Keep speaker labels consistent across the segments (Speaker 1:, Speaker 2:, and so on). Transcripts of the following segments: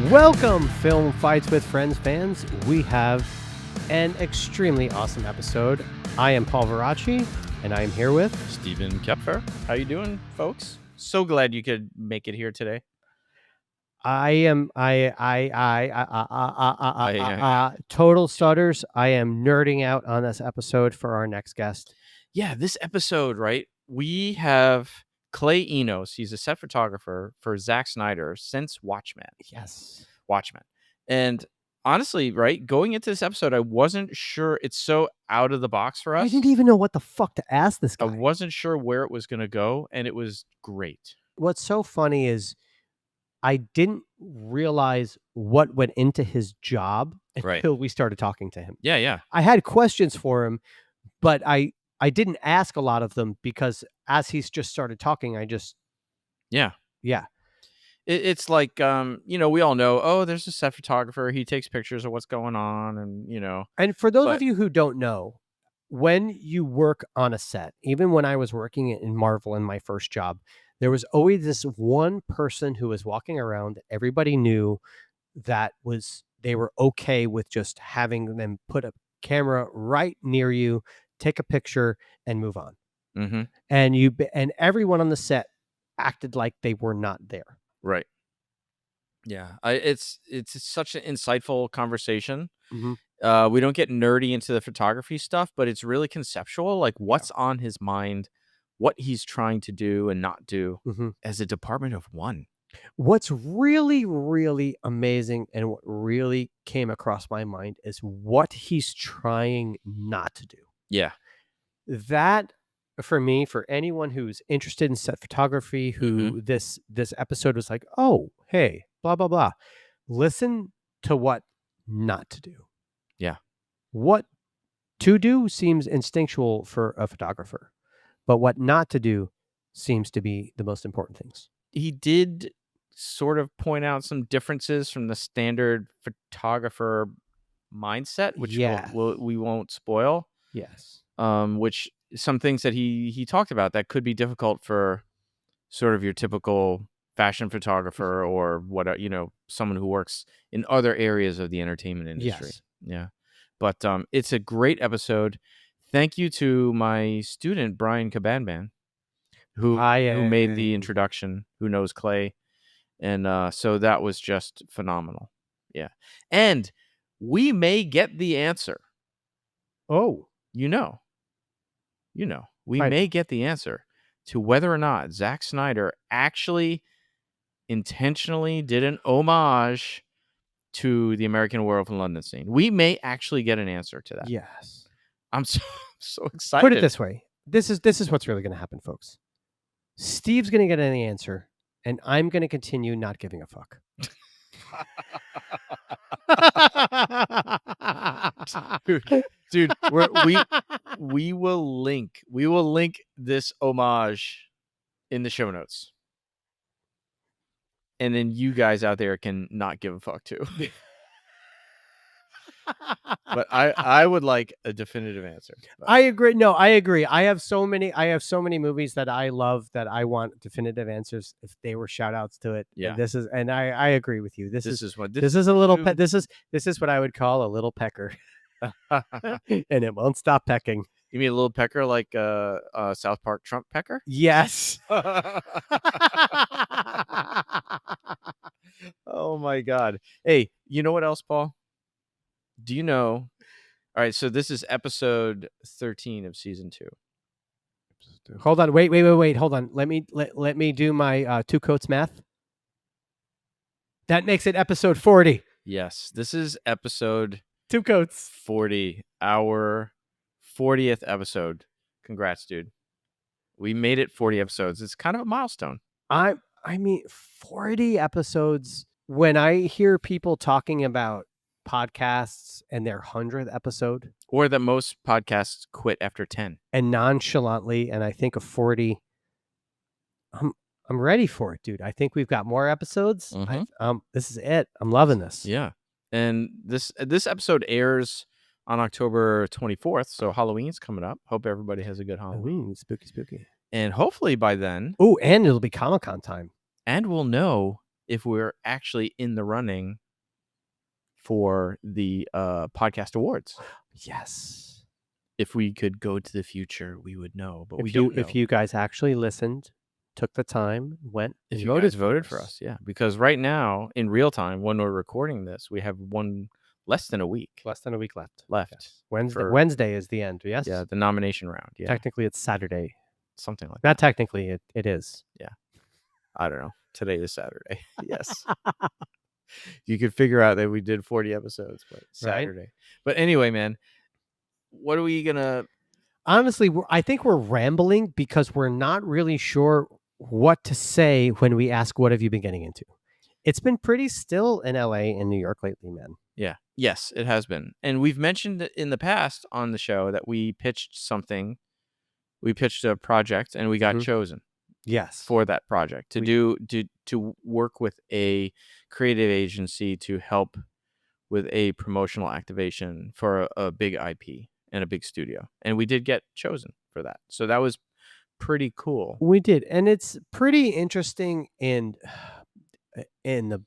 Speaker 1: Welcome, Film Fights with Friends fans. We have an extremely awesome episode. I am Paul Veracci, and I am here with
Speaker 2: Stephen Kepfer. How you doing, folks? So glad you could make it here today.
Speaker 1: Total Stutters. I am nerding out on this episode for our next guest.
Speaker 2: Yeah, this episode, right? We have Clay Enos. He's a set photographer for Zack Snyder since Watchmen.
Speaker 1: Yes.
Speaker 2: Watchmen. And honestly, right, going into this episode, I wasn't sure. It's so out of the box for us.
Speaker 1: I didn't even know what the fuck to ask this guy.
Speaker 2: I wasn't sure where it was going to go, and it was great.
Speaker 1: What's so funny is I didn't realize what went into his job until we started talking to him.
Speaker 2: Yeah.
Speaker 1: I had questions for him, but I didn't ask a lot of them because as he's just started talking, Yeah.
Speaker 2: It's like, we all know, oh, there's a set photographer. He takes pictures of what's going on. And,
Speaker 1: And for those of you who don't know, when you work on a set, even when I was working in Marvel in my first job, there was always this one person who was walking around that everybody knew that they were okay with just having them put a camera right near you, take a picture, and move on.
Speaker 2: Mm-hmm.
Speaker 1: And everyone on the set acted like they were not there.
Speaker 2: Right. Yeah. It's such an insightful conversation.
Speaker 1: Mm-hmm.
Speaker 2: We don't get nerdy into the photography stuff, but it's really conceptual, like what's on his mind, what he's trying to do and not do as a department of one.
Speaker 1: What's really, really amazing and what really came across my mind is what he's trying not to do.
Speaker 2: Yeah.
Speaker 1: That, for me, for anyone who's interested in set photography, who this episode was like, oh, hey, blah, blah, blah. Listen to what not to do.
Speaker 2: Yeah.
Speaker 1: What to do seems instinctual for a photographer, but what not to do seems to be the most important things.
Speaker 2: He did sort of point out some differences from the standard photographer mindset, which we won't spoil.
Speaker 1: Yes.
Speaker 2: Which some things that he talked about that could be difficult for sort of your typical fashion photographer or someone who works in other areas of the entertainment industry.
Speaker 1: Yes.
Speaker 2: Yeah. But it's a great episode. Thank you to my student, Brian Cabanban, who made the introduction, who knows Clay. And so that was just phenomenal. Yeah. And we may get the answer.
Speaker 1: Oh.
Speaker 2: We may get the answer to whether or not Zack Snyder actually intentionally did an homage to the American Werewolf in London scene. We may actually get an answer to that.
Speaker 1: Yes.
Speaker 2: I'm so excited.
Speaker 1: Put it this way. This is what's really going to happen, folks. Steve's going to get an answer, and I'm going to continue not giving a fuck.
Speaker 2: Dude, we will link this homage in the show notes. And then you guys out there can not give a fuck too. But I would like a definitive answer.
Speaker 1: I agree. No, I agree. I have so many movies that I love that I want definitive answers if they were shout outs to it.
Speaker 2: Yeah.
Speaker 1: And I agree with you. This is a little this is what I would call a little pecker. And it won't stop pecking.
Speaker 2: You mean a little pecker like South Park Trump pecker?
Speaker 1: Yes.
Speaker 2: Oh my God. Hey, you know what else, Paul? Do you know? All right, so this is episode 13 of season 2.
Speaker 1: Hold on. Wait. Hold on. Let me do my two coats math. That makes it episode 40.
Speaker 2: Yes, this is episode
Speaker 1: two coats
Speaker 2: 40, our 40th episode. Congrats, dude. We made it 40 episodes. It's kind of a milestone.
Speaker 1: I mean, 40 episodes. When I hear people talking about podcasts and their 100th episode,
Speaker 2: or that most podcasts quit after 10,
Speaker 1: and nonchalantly, and I think of 40, I'm ready for it, dude. I think we've got more episodes. This is it. I'm loving this.
Speaker 2: Yeah. And this episode airs on October 24th, so Halloween's coming up. Hope everybody has a good Halloween.
Speaker 1: Spooky.
Speaker 2: And hopefully by then...
Speaker 1: Oh, and it'll be Comic-Con time.
Speaker 2: And we'll know if we're actually in the running for the podcast awards.
Speaker 1: Yes.
Speaker 2: If we could go to the future, we would know, but we don't know.
Speaker 1: If you guys actually listened, took the time, went,
Speaker 2: if
Speaker 1: and
Speaker 2: you guys voted for us, yeah. Because right now, in real time, when we're recording this, we have less than a week
Speaker 1: left.
Speaker 2: Yes.
Speaker 1: Wednesday is the end. Yes.
Speaker 2: Yeah, the nomination round. Yeah,
Speaker 1: Technically, it's Saturday.
Speaker 2: something like
Speaker 1: Not
Speaker 2: that.
Speaker 1: technically, it is.
Speaker 2: Yeah, I don't know. Today is Saturday. Yes. You could figure out that we did 40 episodes, but Saturday. Right? But anyway, man, what are we gonna?
Speaker 1: Honestly, I think we're rambling because we're not really sure what to say when we ask, "What have you been getting into?" It's been pretty still in LA and New York lately, man.
Speaker 2: Yeah. Yes, it has been. And we've mentioned in the past on the show that we pitched something. We pitched a project and we got chosen.
Speaker 1: Yes.
Speaker 2: For that project to work with a creative agency to help with a promotional activation for a big IP and a big studio. And we did get chosen for that. So that was pretty cool.
Speaker 1: We did. And it's pretty interesting in the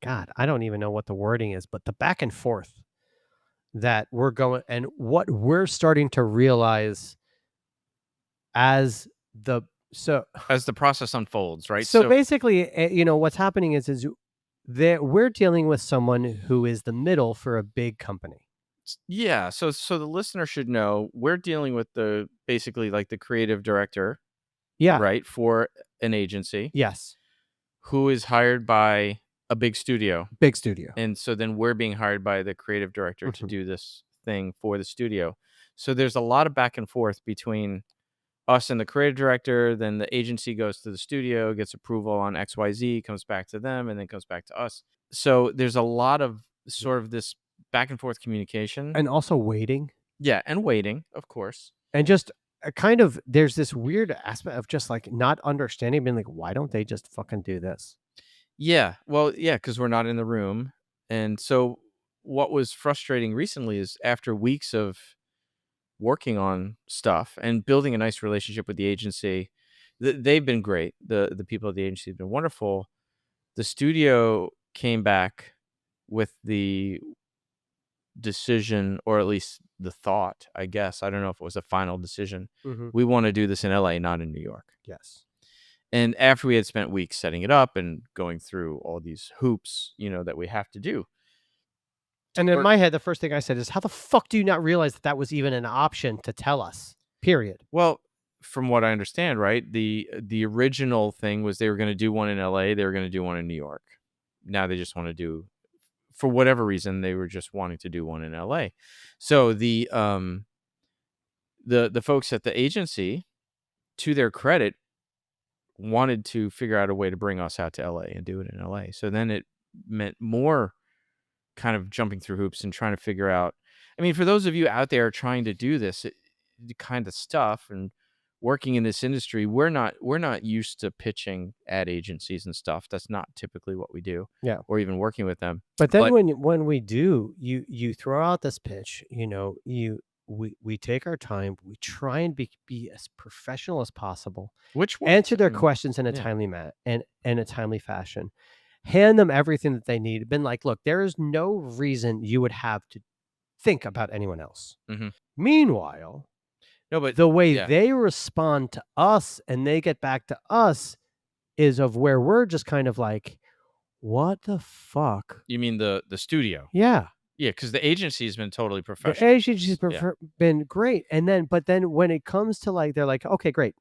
Speaker 1: God, I don't even know what the wording is, but the back and forth that we're going and what we're starting to realize as the
Speaker 2: process unfolds, right?
Speaker 1: So basically, what's happening is that we're dealing with someone who is the middle for a big company.
Speaker 2: Yeah, so the listener should know we're dealing with basically like the creative director,
Speaker 1: yeah,
Speaker 2: right, for an agency.
Speaker 1: Yes,
Speaker 2: who is hired by a big studio. And so then we're being hired by the creative director to do this thing for the studio. So there's a lot of back and forth between us and the creative director. Then the agency goes to the studio, gets approval on XYZ, comes back to them, and then comes back to us. So there's a lot of sort of this back and forth communication.
Speaker 1: And also waiting.
Speaker 2: Yeah, and waiting, of course.
Speaker 1: And just kind of, there's this weird aspect of just like not understanding, being like, why don't they just fucking do this?
Speaker 2: Yeah, well, yeah, because we're not in the room. And so what was frustrating recently is after weeks of working on stuff and building a nice relationship with the agency, they've been great. The people at the agency have been wonderful. The studio came back with the decision, or at least the thought, I guess. I don't know if it was a final decision. We want to do this in LA, not in New York.
Speaker 1: Yes.
Speaker 2: And after we had spent weeks setting it up and going through all these hoops, that we have to do.
Speaker 1: And in my head, the first thing I said is, how the fuck do you not realize that was even an option to tell us? Period.
Speaker 2: Well, from what I understand, right, the original thing was they were going to do one in LA, they were going to do one in New York. Now they just want to do, for whatever reason, they were just wanting to do one in LA. So the folks at the agency, to their credit, wanted to figure out a way to bring us out to LA and do it in LA. So then it meant more kind of jumping through hoops and trying to figure out. I mean, for those of you out there trying to do this kind of stuff and working in this industry, we're not used to pitching ad agencies and stuff. That's not typically what we do.
Speaker 1: Yeah.
Speaker 2: Or even working with them.
Speaker 1: But then when we do, you throw out this pitch, we take our time, we try and be as professional as possible, answer their questions in a timely in a timely fashion, hand them everything that they need. Been like, look, there is no reason you would have to think about anyone else. Meanwhile, the way they respond to us and they get back to us is of where we're just kind of like, what the fuck?
Speaker 2: You mean the studio?
Speaker 1: Yeah.
Speaker 2: Yeah, because the agency has been totally professional.
Speaker 1: The agency's been great. But then when it comes to like, they're like, okay, great.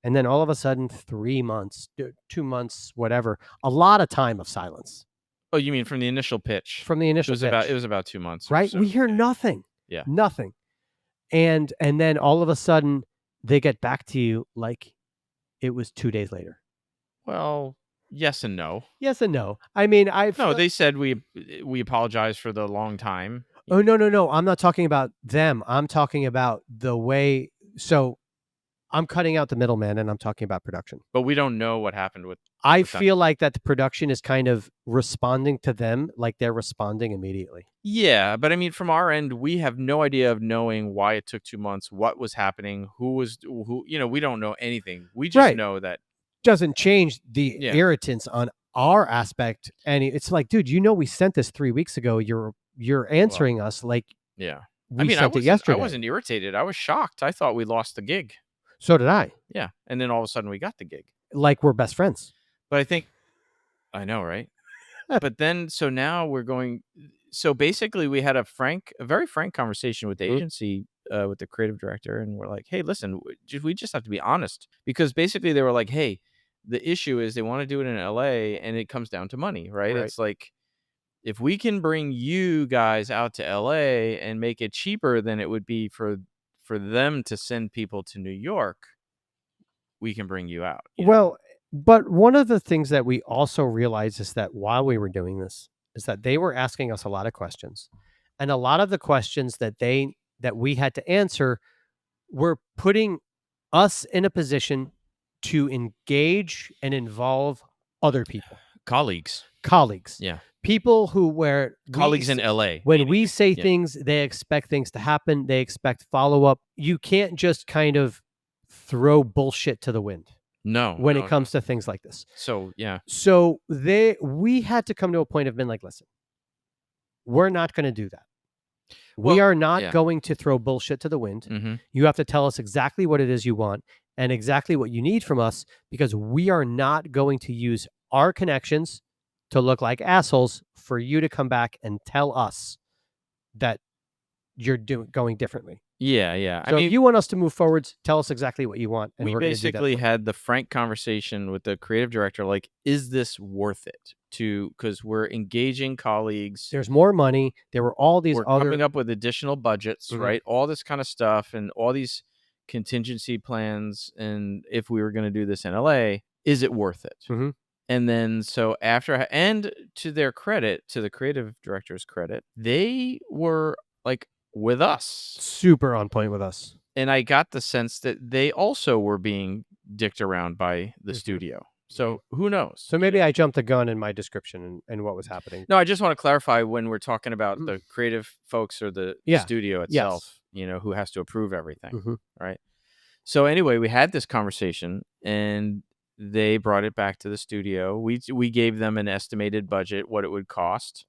Speaker 1: And then all of a sudden, 3 months, 2 months, whatever, a lot of time of silence.
Speaker 2: Oh, you mean from the initial pitch?
Speaker 1: From the initial pitch.
Speaker 2: It was about 2 months.
Speaker 1: Right?
Speaker 2: So.
Speaker 1: We hear nothing.
Speaker 2: Yeah.
Speaker 1: Nothing. And then all of a sudden, they get back to you like it was 2 days later.
Speaker 2: Well, yes and no.
Speaker 1: Yes and no. I mean,
Speaker 2: they said we apologize for the long time.
Speaker 1: Oh, no. I'm not talking about them. I'm talking about the way. So I'm cutting out the middleman and I'm talking about production.
Speaker 2: But we don't know what happened with.
Speaker 1: I feel like that the production is kind of responding to them like they're responding immediately.
Speaker 2: Yeah, but I mean, from our end, we have no idea of knowing why it took 2 months, what was happening, who. We don't know anything. We just know that
Speaker 1: doesn't change the irritants on our aspect. And it's like, dude, we sent this 3 weeks ago. You're answering us like we sent it yesterday.
Speaker 2: I wasn't irritated. I was shocked. I thought we lost the gig.
Speaker 1: So did I.
Speaker 2: Yeah. And then all of a sudden we got the gig.
Speaker 1: Like we're best friends.
Speaker 2: But I know, right? But then, so now we're going, so basically we had a very frank conversation with the agency, with the creative director. And we're like, hey, listen, we just have to be honest, because basically they were like, hey, the issue is they want to do it in LA and it comes down to money, right? It's like, if we can bring you guys out to LA and make it cheaper than it would be for them to send people to New York, we can bring you out.
Speaker 1: Well, but one of the things that we also realized is that while we were doing this is that they were asking us a lot of questions, and a lot of the questions that we had to answer were putting us in a position to engage and involve other people,
Speaker 2: colleagues.
Speaker 1: Yeah. People
Speaker 2: colleagues in LA.
Speaker 1: When we say things, they expect things to happen. They expect follow-up. You can't just kind of throw bullshit to the wind.
Speaker 2: No.
Speaker 1: When it comes to things like this.
Speaker 2: So, yeah.
Speaker 1: So we had to come to a point of being like, listen, we're not going to do that. We are not going to throw bullshit to the wind. You have to tell us exactly what it is you want and exactly what you need from us, because we are not going to use our connections to look like assholes for you to come back and tell us that you're going differently.
Speaker 2: Yeah.
Speaker 1: So if you want us to move forwards, tell us exactly what you want. And
Speaker 2: we basically had the frank conversation with the creative director. Like, is this worth it? Because we're engaging colleagues.
Speaker 1: There's more money. There were all these
Speaker 2: we're coming up with additional budgets, right? All this kind of stuff and all these contingency plans. And if we were going to do this in LA, is it worth it? And then, so after, and to their credit, to the creative director's credit, they were like with us,
Speaker 1: super on point with us.
Speaker 2: And I got the sense that they also were being dicked around by the studio. So who knows?
Speaker 1: So maybe I jumped the gun in my description and what was happening.
Speaker 2: No, I just want to clarify, when we're talking about the creative folks or the studio itself, who has to approve everything, right? So anyway, we had this conversation and they brought it back to the studio. We gave them an estimated budget, what it would cost,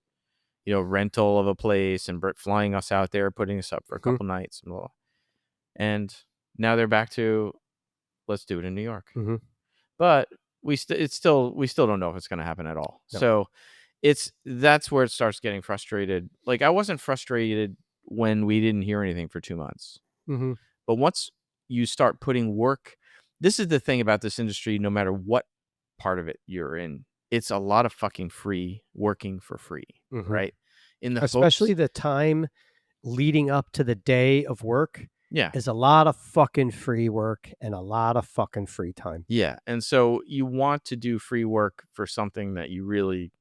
Speaker 2: rental of a place and flying us out there, putting us up for a couple nights. And now they're back to, let's do it in New York. But we still don't know if it's going to happen at all. No. So that's where it starts getting frustrated. Like, I wasn't frustrated when we didn't hear anything for 2 months. But once you start putting work, this is the thing about this industry, no matter what part of it you're in, it's a lot of fucking working for free, right?
Speaker 1: Especially the time leading up to the day of work.
Speaker 2: Yeah.
Speaker 1: Is a lot of fucking free work and a lot of fucking free time.
Speaker 2: Yeah. And so you want to do free work for something that you really,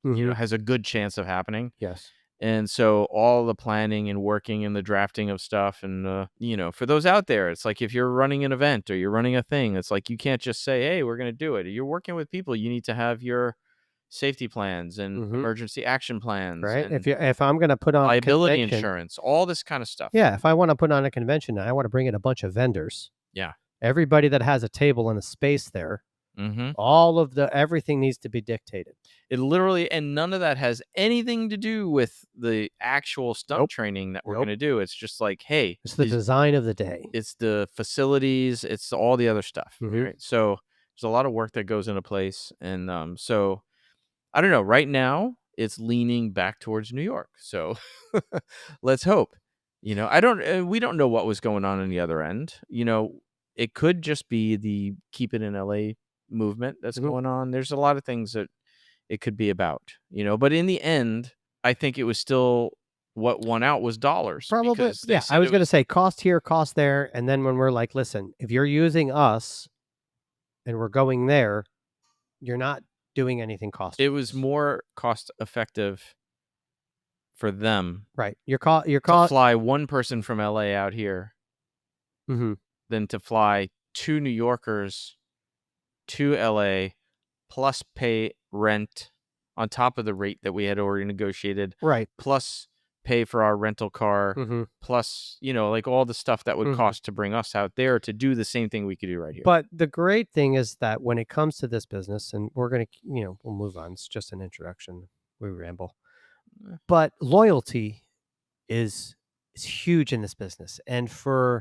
Speaker 2: has a good chance of happening.
Speaker 1: Yes.
Speaker 2: And so all the planning and working and the drafting of stuff and, for those out there, it's like if you're running an event or you're running a thing, it's like you can't just say, hey, we're going to do it. You're working with people. You need to have your safety plans and emergency action plans.
Speaker 1: Right. If I'm going to put on
Speaker 2: liability insurance, all this kind of stuff.
Speaker 1: Yeah. If I want to put on a convention and I want to bring in a bunch of vendors.
Speaker 2: Yeah.
Speaker 1: Everybody that has a table and a space there. All of everything needs to be dictated.
Speaker 2: It literally, and none of that has anything to do with the actual stunt training that we're going to do. It's just like, hey,
Speaker 1: it's the design of the day.
Speaker 2: It's the facilities. It's all the other stuff. Right? So there's a lot of work that goes into place. And so I don't know. Right now, it's leaning back towards New York. So let's hope. We don't know what was going on the other end. It could just be the keep it in LA movement that's going on. There's a lot of things that it could be about, but in the end, I think it was still what won out was dollars.
Speaker 1: Probably. Yeah. I was going to say cost here, cost there. And then when we're like, listen, if you're using us and we're going there, you're not doing anything cost.
Speaker 2: It was more cost effective for them.
Speaker 1: Right. Your
Speaker 2: to fly one person from LA out here than to fly 2 New Yorkers to LA plus pay rent on top of the rate that we had already negotiated.
Speaker 1: Right.
Speaker 2: Plus pay for our rental car,
Speaker 1: Mm-hmm.
Speaker 2: plus, like all the stuff that would
Speaker 1: Mm-hmm.
Speaker 2: cost to bring us out there to do the same thing we could do right here.
Speaker 1: But the great thing is that when it comes to this business, and we're going to, we'll move on. It's just an introduction. We ramble. But loyalty is huge in this business. And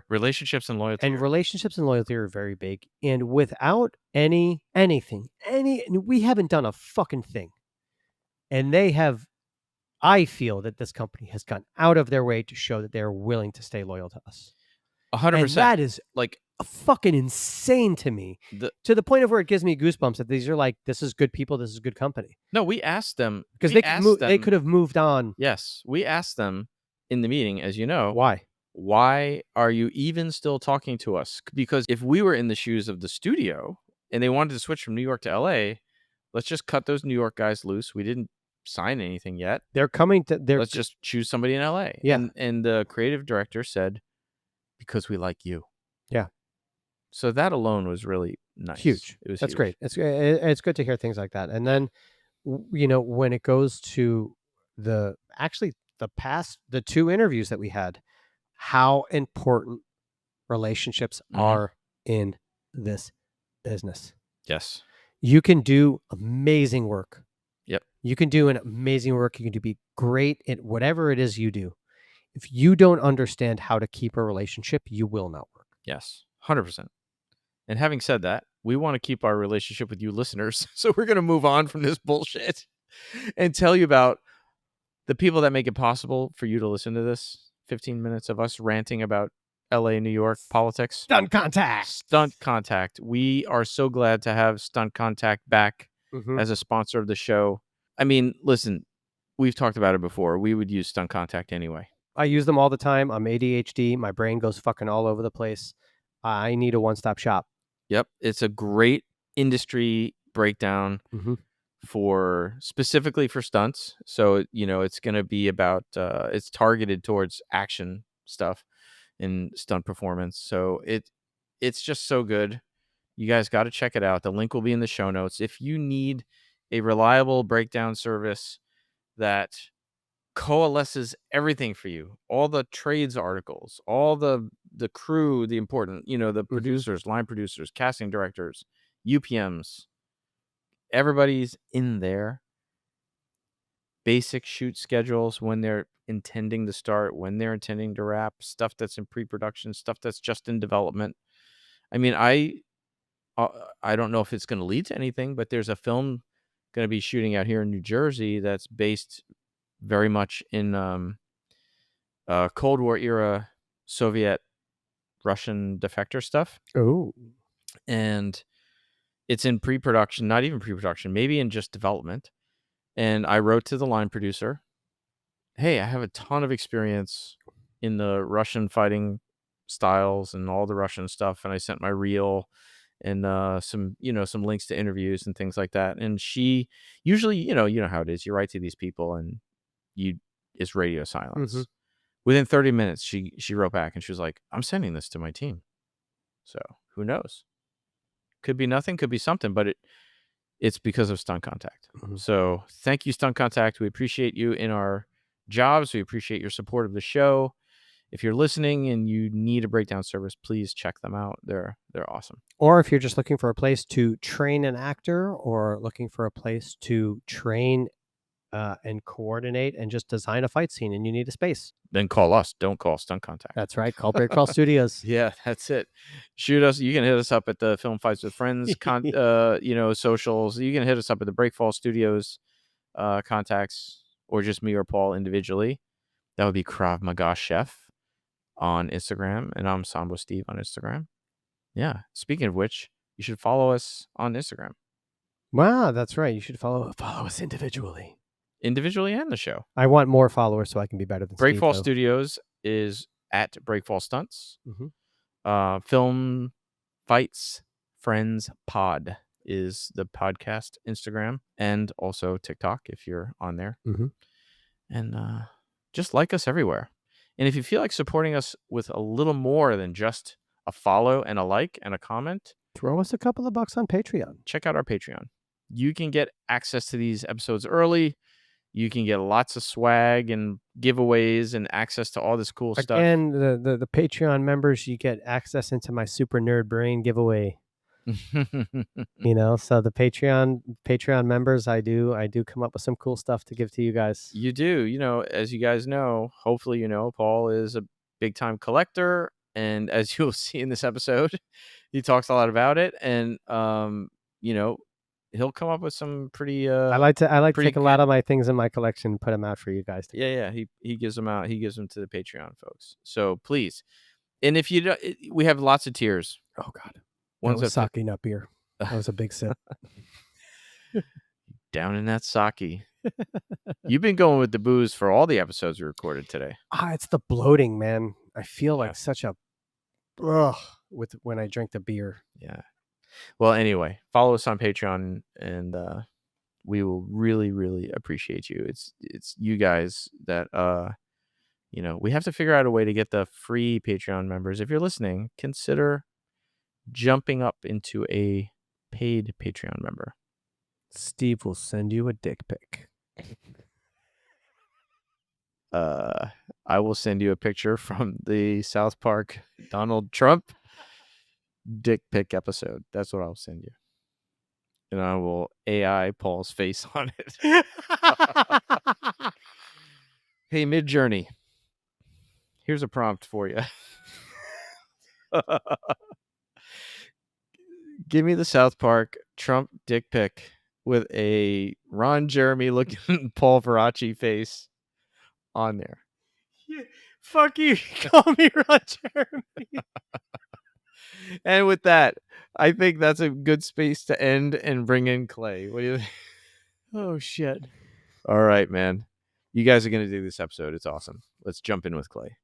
Speaker 2: relationships and loyalty.
Speaker 1: Relationships and loyalty are very big. And without anything, we haven't done a fucking thing. And I feel that this company has gone out of their way to show that they're willing to stay loyal to us.
Speaker 2: 100%.
Speaker 1: And that is
Speaker 2: like
Speaker 1: fucking insane to me, to the point of where it gives me goosebumps that these are like, this is good people, this is good company.
Speaker 2: No, we asked them
Speaker 1: because they could have moved on.
Speaker 2: Yes, we asked them in the meeting, as you know,
Speaker 1: why
Speaker 2: are you even still talking to us? Because if we were in the shoes of the studio and they wanted to switch from New York to LA, let's just cut those New York guys loose. We didn't sign anything yet.
Speaker 1: They're coming to
Speaker 2: let's just choose somebody in LA.
Speaker 1: Yeah.
Speaker 2: And the creative director said, because we like you.
Speaker 1: Yeah.
Speaker 2: So that alone was really nice.
Speaker 1: Huge.
Speaker 2: It was
Speaker 1: That's
Speaker 2: huge.
Speaker 1: great. It's good to hear things like that. And then, when it goes to the two interviews that we had, how important relationships are in this business.
Speaker 2: Yes.
Speaker 1: You can do amazing work.
Speaker 2: Yep.
Speaker 1: You can do an amazing work. You can be great at whatever it is you do. If you don't understand how to keep a relationship, you will not work.
Speaker 2: Yes, 100%. And having said that, we want to keep our relationship with you listeners. So we're going to move on from this bullshit and tell you about the people that make it possible for you to listen to this 15 minutes of us ranting about LA, New York politics.
Speaker 1: Stunt Contact.
Speaker 2: We are so glad to have Stunt Contact back as a sponsor of the show. I mean, listen, we've talked about it before. We would use Stunt Contact anyway.
Speaker 1: I use them all the time. I'm ADHD. My brain goes fucking all over the place. I need a one-stop shop.
Speaker 2: Yep. It's a great industry breakdown specifically for stunts. So, it's going to be about, it's targeted towards action stuff and stunt performance. So it's just so good. You guys got to check it out. The link will be in the show notes. If you need a reliable breakdown service that coalesces everything for you, all the trades articles, all the crew, the important, the producers, line producers, casting directors, UPMs, everybody's in there. Basic shoot schedules, when they're intending to start, when they're intending to wrap, stuff that's in pre-production, stuff that's just in development. I mean, I don't know if it's going to lead to anything, but there's a film going to be shooting out here in New Jersey that's based very much in Cold War era Soviet Russian defector stuff.
Speaker 1: Oh.
Speaker 2: And it's in pre-production, not even pre-production, maybe in just development. And I wrote to the line producer, hey, I have a ton of experience in the Russian fighting styles and all the Russian stuff. And I sent my reel and some links to interviews and things like that. And she usually, you know how it is. You write to these people and it's radio silence. Within 30 minutes, she wrote back and she was like, I'm sending this to my team. So who knows? Could be nothing, could be something, but it's because of Stunt Contact. So thank you, Stunt Contact. We appreciate you in our jobs. We appreciate your support of the show. If you're listening and you need a breakdown service, please check them out. They're awesome.
Speaker 1: Or if you're just looking for a place to train an actor, or looking for a place to train and coordinate and just design a fight scene, and you need a space,
Speaker 2: then call us. Don't call Stunt Contact.
Speaker 1: That's right. Call Breakfall Studios.
Speaker 2: Yeah, that's it. Shoot us. You can hit us up at the Film Fights with Friends, socials. You can hit us up at the Breakfall Studios contacts, or just me or Paul individually. That would be Krav Maga Chef on Instagram, and I'm Sambo Steve on Instagram. Yeah. Speaking of which, you should follow us on Instagram.
Speaker 1: Wow, that's right. You should follow us individually
Speaker 2: and the show.
Speaker 1: I want more followers so I can be better than
Speaker 2: Breakfall
Speaker 1: Steve,
Speaker 2: Studios is at Breakfall Stunts. Film Fights Friends Pod is the podcast Instagram, and also TikTok if you're on there. And just like us everywhere. And if you feel like supporting us with a little more than just a follow and a like and a comment,
Speaker 1: throw us a couple of bucks on Patreon.
Speaker 2: Check out our Patreon. You can get access to these episodes early. You can get lots of swag and giveaways and access to all this cool stuff.
Speaker 1: Again, the Patreon members, you get access into my Super Nerd Brain giveaway. So the Patreon members, I do come up with some cool stuff to give to you guys.
Speaker 2: You do. As you guys know, hopefully Paul is a big time collector, and as you'll see in this episode, he talks a lot about it, and he'll come up with some pretty
Speaker 1: I like to take a lot of my things in my collection and put them out for you guys to
Speaker 2: Yeah, he gives them out. He gives them to the Patreon folks. So please. And if you don't, we have lots of tiers.
Speaker 1: Oh God. That was sake, not beer. That was a big sip.
Speaker 2: Down in that sake. You've been going with the booze for all the episodes we recorded today.
Speaker 1: It's the bloating, man. I feel like such a when I drink the beer.
Speaker 2: Yeah. Well, anyway, follow us on Patreon, and we will really, really appreciate you. It's you guys that we have to figure out a way to get the free Patreon members. If you're listening, consider jumping up into a paid Patreon member.
Speaker 1: Steve will send you a dick pic.
Speaker 2: I will send you a picture from the South Park Donald Trump dick pic episode. That's what I'll send you. And I will AI Paul's face on it. Hey, Midjourney. Here's a prompt for you. Give me the South Park Trump dick pic with a Ron Jeremy looking Paul Veracci face on there.
Speaker 1: Yeah, fuck you. Call me Ron Jeremy.
Speaker 2: And with that, I think that's a good space to end and bring in Clay. What do you think?
Speaker 1: Oh, shit.
Speaker 2: All right, man. You guys are going to do this episode. It's awesome. Let's jump in with Clay.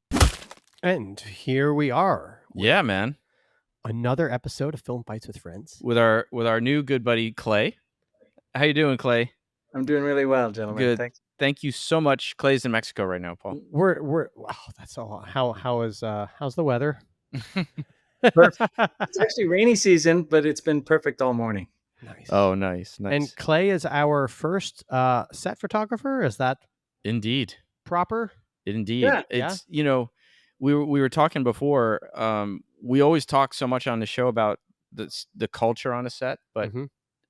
Speaker 1: And here we are.
Speaker 2: Yeah, man.
Speaker 1: Another episode of Film Fights with Friends.
Speaker 2: With our new good buddy, Clay. How you doing, Clay?
Speaker 3: I'm doing really well, gentlemen.
Speaker 2: Good.
Speaker 3: Thanks.
Speaker 2: Thank you so much. Clay's in Mexico right now, Paul.
Speaker 1: Wow, that's all. How's the weather?
Speaker 3: Perfect. It's actually rainy season, but it's been perfect all morning.
Speaker 1: Nice.
Speaker 2: Oh, nice.
Speaker 1: And Clay is our first set photographer. Is that
Speaker 2: indeed
Speaker 1: proper?
Speaker 2: Indeed. Yeah. It's we were talking before. We always talk so much on the show about the culture on a set, but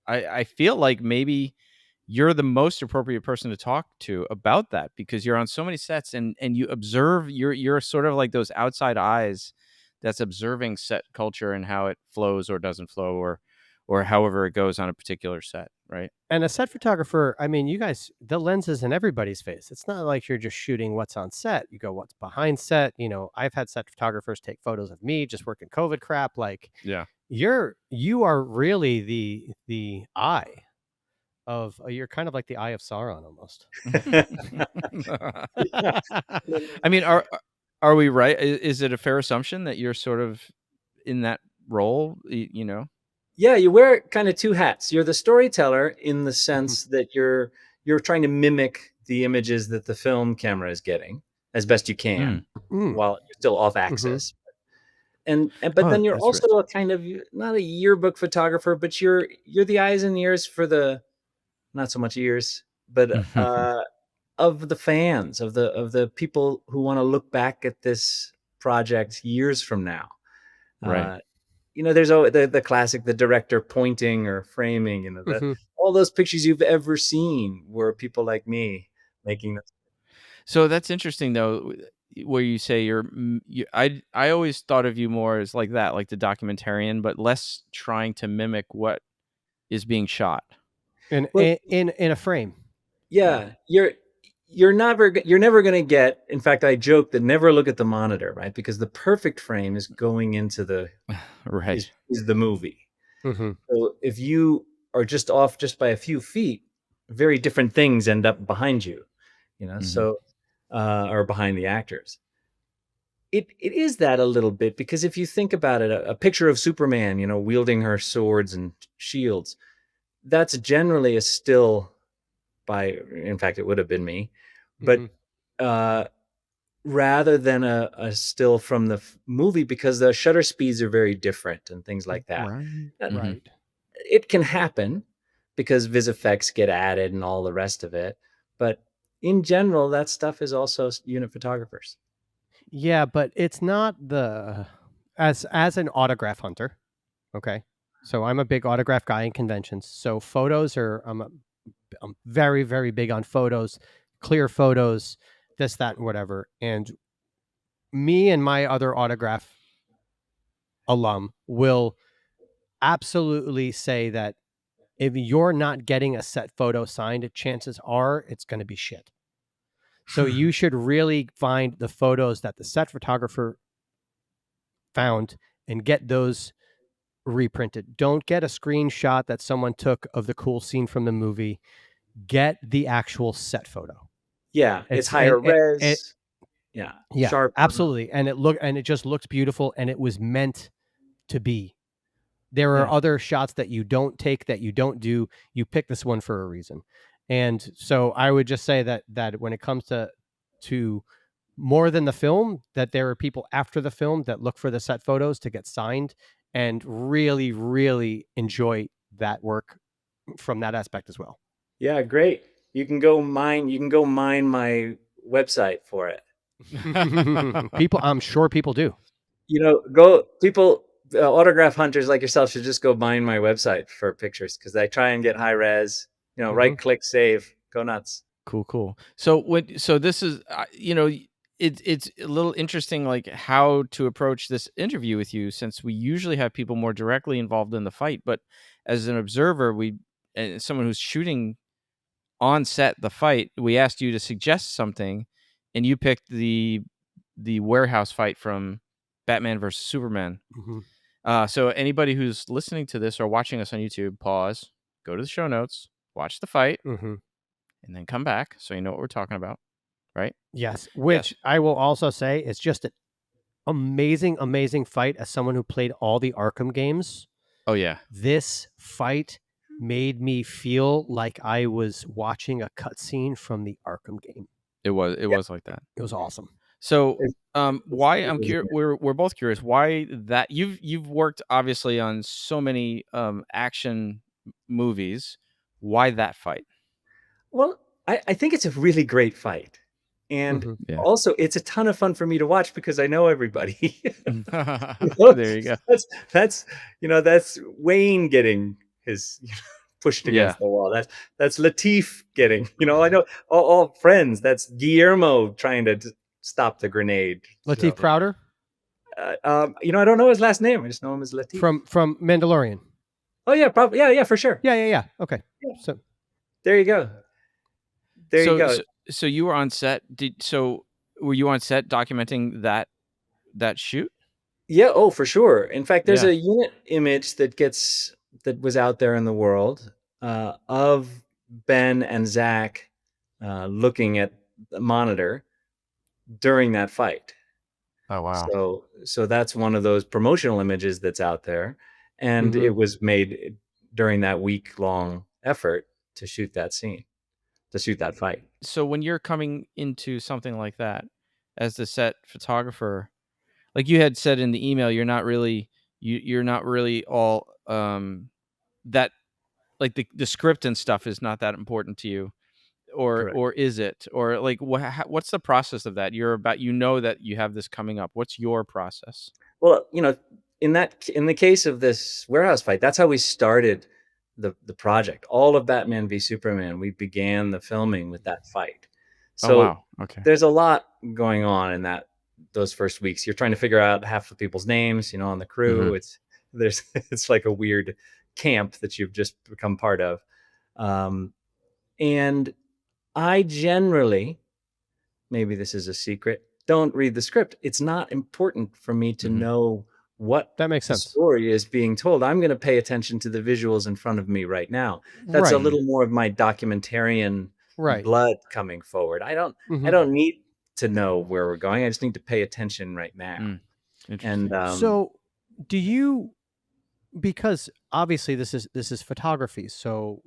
Speaker 2: I feel like maybe you're the most appropriate person to talk to about that, because you're on so many sets and you observe. You're sort of like those outside eyes that's observing set culture and how it flows or doesn't flow, or however it goes on a particular set, right?
Speaker 1: And a set photographer, I mean, you guys, the lens is in everybody's face. It's not like you're just shooting what's on set. You go what's behind set. I've had set photographers take photos of me just working COVID crap. Like,
Speaker 2: yeah,
Speaker 1: you are really the eye of you're kind of like the eye of Sauron almost.
Speaker 2: I mean, are we right? Is it a fair assumption that you're sort of in that role?
Speaker 3: Yeah, you wear kind of two hats. You're the storyteller in the sense that you're trying to mimic the images that the film camera is getting as best you can while you're still off axis. But then you're also a kind of not a yearbook photographer, but you're the eyes and ears for the not so much ears, but of the fans, of the people who want to look back at this project years from now.
Speaker 2: Right.
Speaker 3: There's the classic, the director pointing or framing, all those pictures you've ever seen were people like me making this.
Speaker 2: So that's interesting, though, where you say I always thought of you more as like that, like the documentarian, but less trying to mimic what is being shot
Speaker 1: in a frame.
Speaker 3: Yeah, you're never going to get. In fact, I joke that never look at the monitor, right? Because the perfect frame is going into the
Speaker 2: right
Speaker 3: is the movie. So if you are just off just by a few feet, very different things end up behind you, so or behind the actors. It is that a little bit, because if you think about it, a picture of Superman, wielding her swords and shields, that's generally a still by, in fact, it would have been me, but rather than a still from the movie, because the shutter speeds are very different and things like that.
Speaker 1: Right.
Speaker 3: It can happen because vis effects get added and all the rest of it, but in general, that stuff is also unit photographers.
Speaker 1: Yeah, but it's not the as an autograph hunter, okay? So I'm a big autograph guy in conventions. So photos are I'm very, very big on photos, clear photos, this, that, and whatever. And me and my other autograph alum will absolutely say that if you're not getting a set photo signed, chances are it's going to be shit. So you should really find the photos that the set photographer found and get those reprinted. Don't get a screenshot that someone took of the cool scene from the movie. Get the actual set photo.
Speaker 3: Yeah, it's higher res.
Speaker 1: Yeah,
Speaker 3: sharper.
Speaker 1: Absolutely. And it just looked beautiful, and it was meant to be. There are other shots that you don't take, that you don't do. You pick this one for a reason. And so I would just say that when it comes to more than the film, that there are people after the film that look for the set photos to get signed and really, really enjoy that work from that aspect as well.
Speaker 3: Yeah, great. You can go mine my website for it.
Speaker 1: I'm sure people do.
Speaker 3: Autograph hunters like yourself should just go mine my website for pictures, because I try and get high res. Right click, save, go nuts.
Speaker 2: Cool. So this is it's a little interesting, like how to approach this interview with you, since we usually have people more directly involved in the fight, but as an observer, someone who's shooting on set the fight, we asked you to suggest something, and you picked the warehouse fight from Batman versus Superman. So anybody who's listening to this or watching us on YouTube, pause, go to the show notes, watch the fight, and then come back so you know what we're talking about, right?
Speaker 1: Yes, which I will also say is just an amazing fight. As someone who played all the Arkham games,
Speaker 2: oh yeah,
Speaker 1: this fight made me feel like I was watching a cutscene from the Arkham game.
Speaker 2: It was like that.
Speaker 1: It was awesome.
Speaker 2: So, why I'm curious, we're both curious why that you've worked obviously on so many action movies. Why that fight?
Speaker 3: Well, I think it's a really great fight. And also, it's a ton of fun for me to watch because I know everybody.
Speaker 2: There you go.
Speaker 3: That's Wayne getting his pushed against the wall. That's Latif getting. I know all friends. That's Guillermo trying to stop the grenade.
Speaker 1: Latif Crowder.
Speaker 3: I don't know his last name. I just know him as Latif
Speaker 1: from Mandalorian.
Speaker 3: Oh yeah, probably. Yeah, for sure.
Speaker 1: Yeah. Okay. Yeah. So
Speaker 3: there you go. There you go.
Speaker 2: So you were on set. Were you on set documenting that shoot?
Speaker 3: Yeah. Oh, for sure. In fact, there's a unit image that was out there in the world of Ben and Zack looking at the monitor during that fight.
Speaker 2: Oh wow.
Speaker 3: So that's one of those promotional images that's out there, and it was made during that week-long effort to shoot that scene. To shoot that fight.
Speaker 2: So when you're coming into something like that as the set photographer, like you had said in the email, you're not really all that, like the script and stuff is not that important to you, or is it, or like what's the process of that? That you have this coming up. What's your process?
Speaker 3: Well, in the case of this warehouse fight, that's how we started the project. All of Batman v Superman, we began the filming with that fight. So
Speaker 2: wow. Okay.
Speaker 3: There's a lot going on in those first weeks. You're trying to figure out half the people's names, on the crew. It's like a weird camp that you've just become part of. And I generally, maybe this is a secret, don't read the script. It's not important for me to know what
Speaker 1: that makes sense.
Speaker 3: The story is being told. I'm going to pay attention to the visuals in front of me right now. That's a little more of my documentarian blood coming forward. I don't need to know where we're going. I just need to pay attention right now. And
Speaker 1: so do you, because obviously this is photography. So,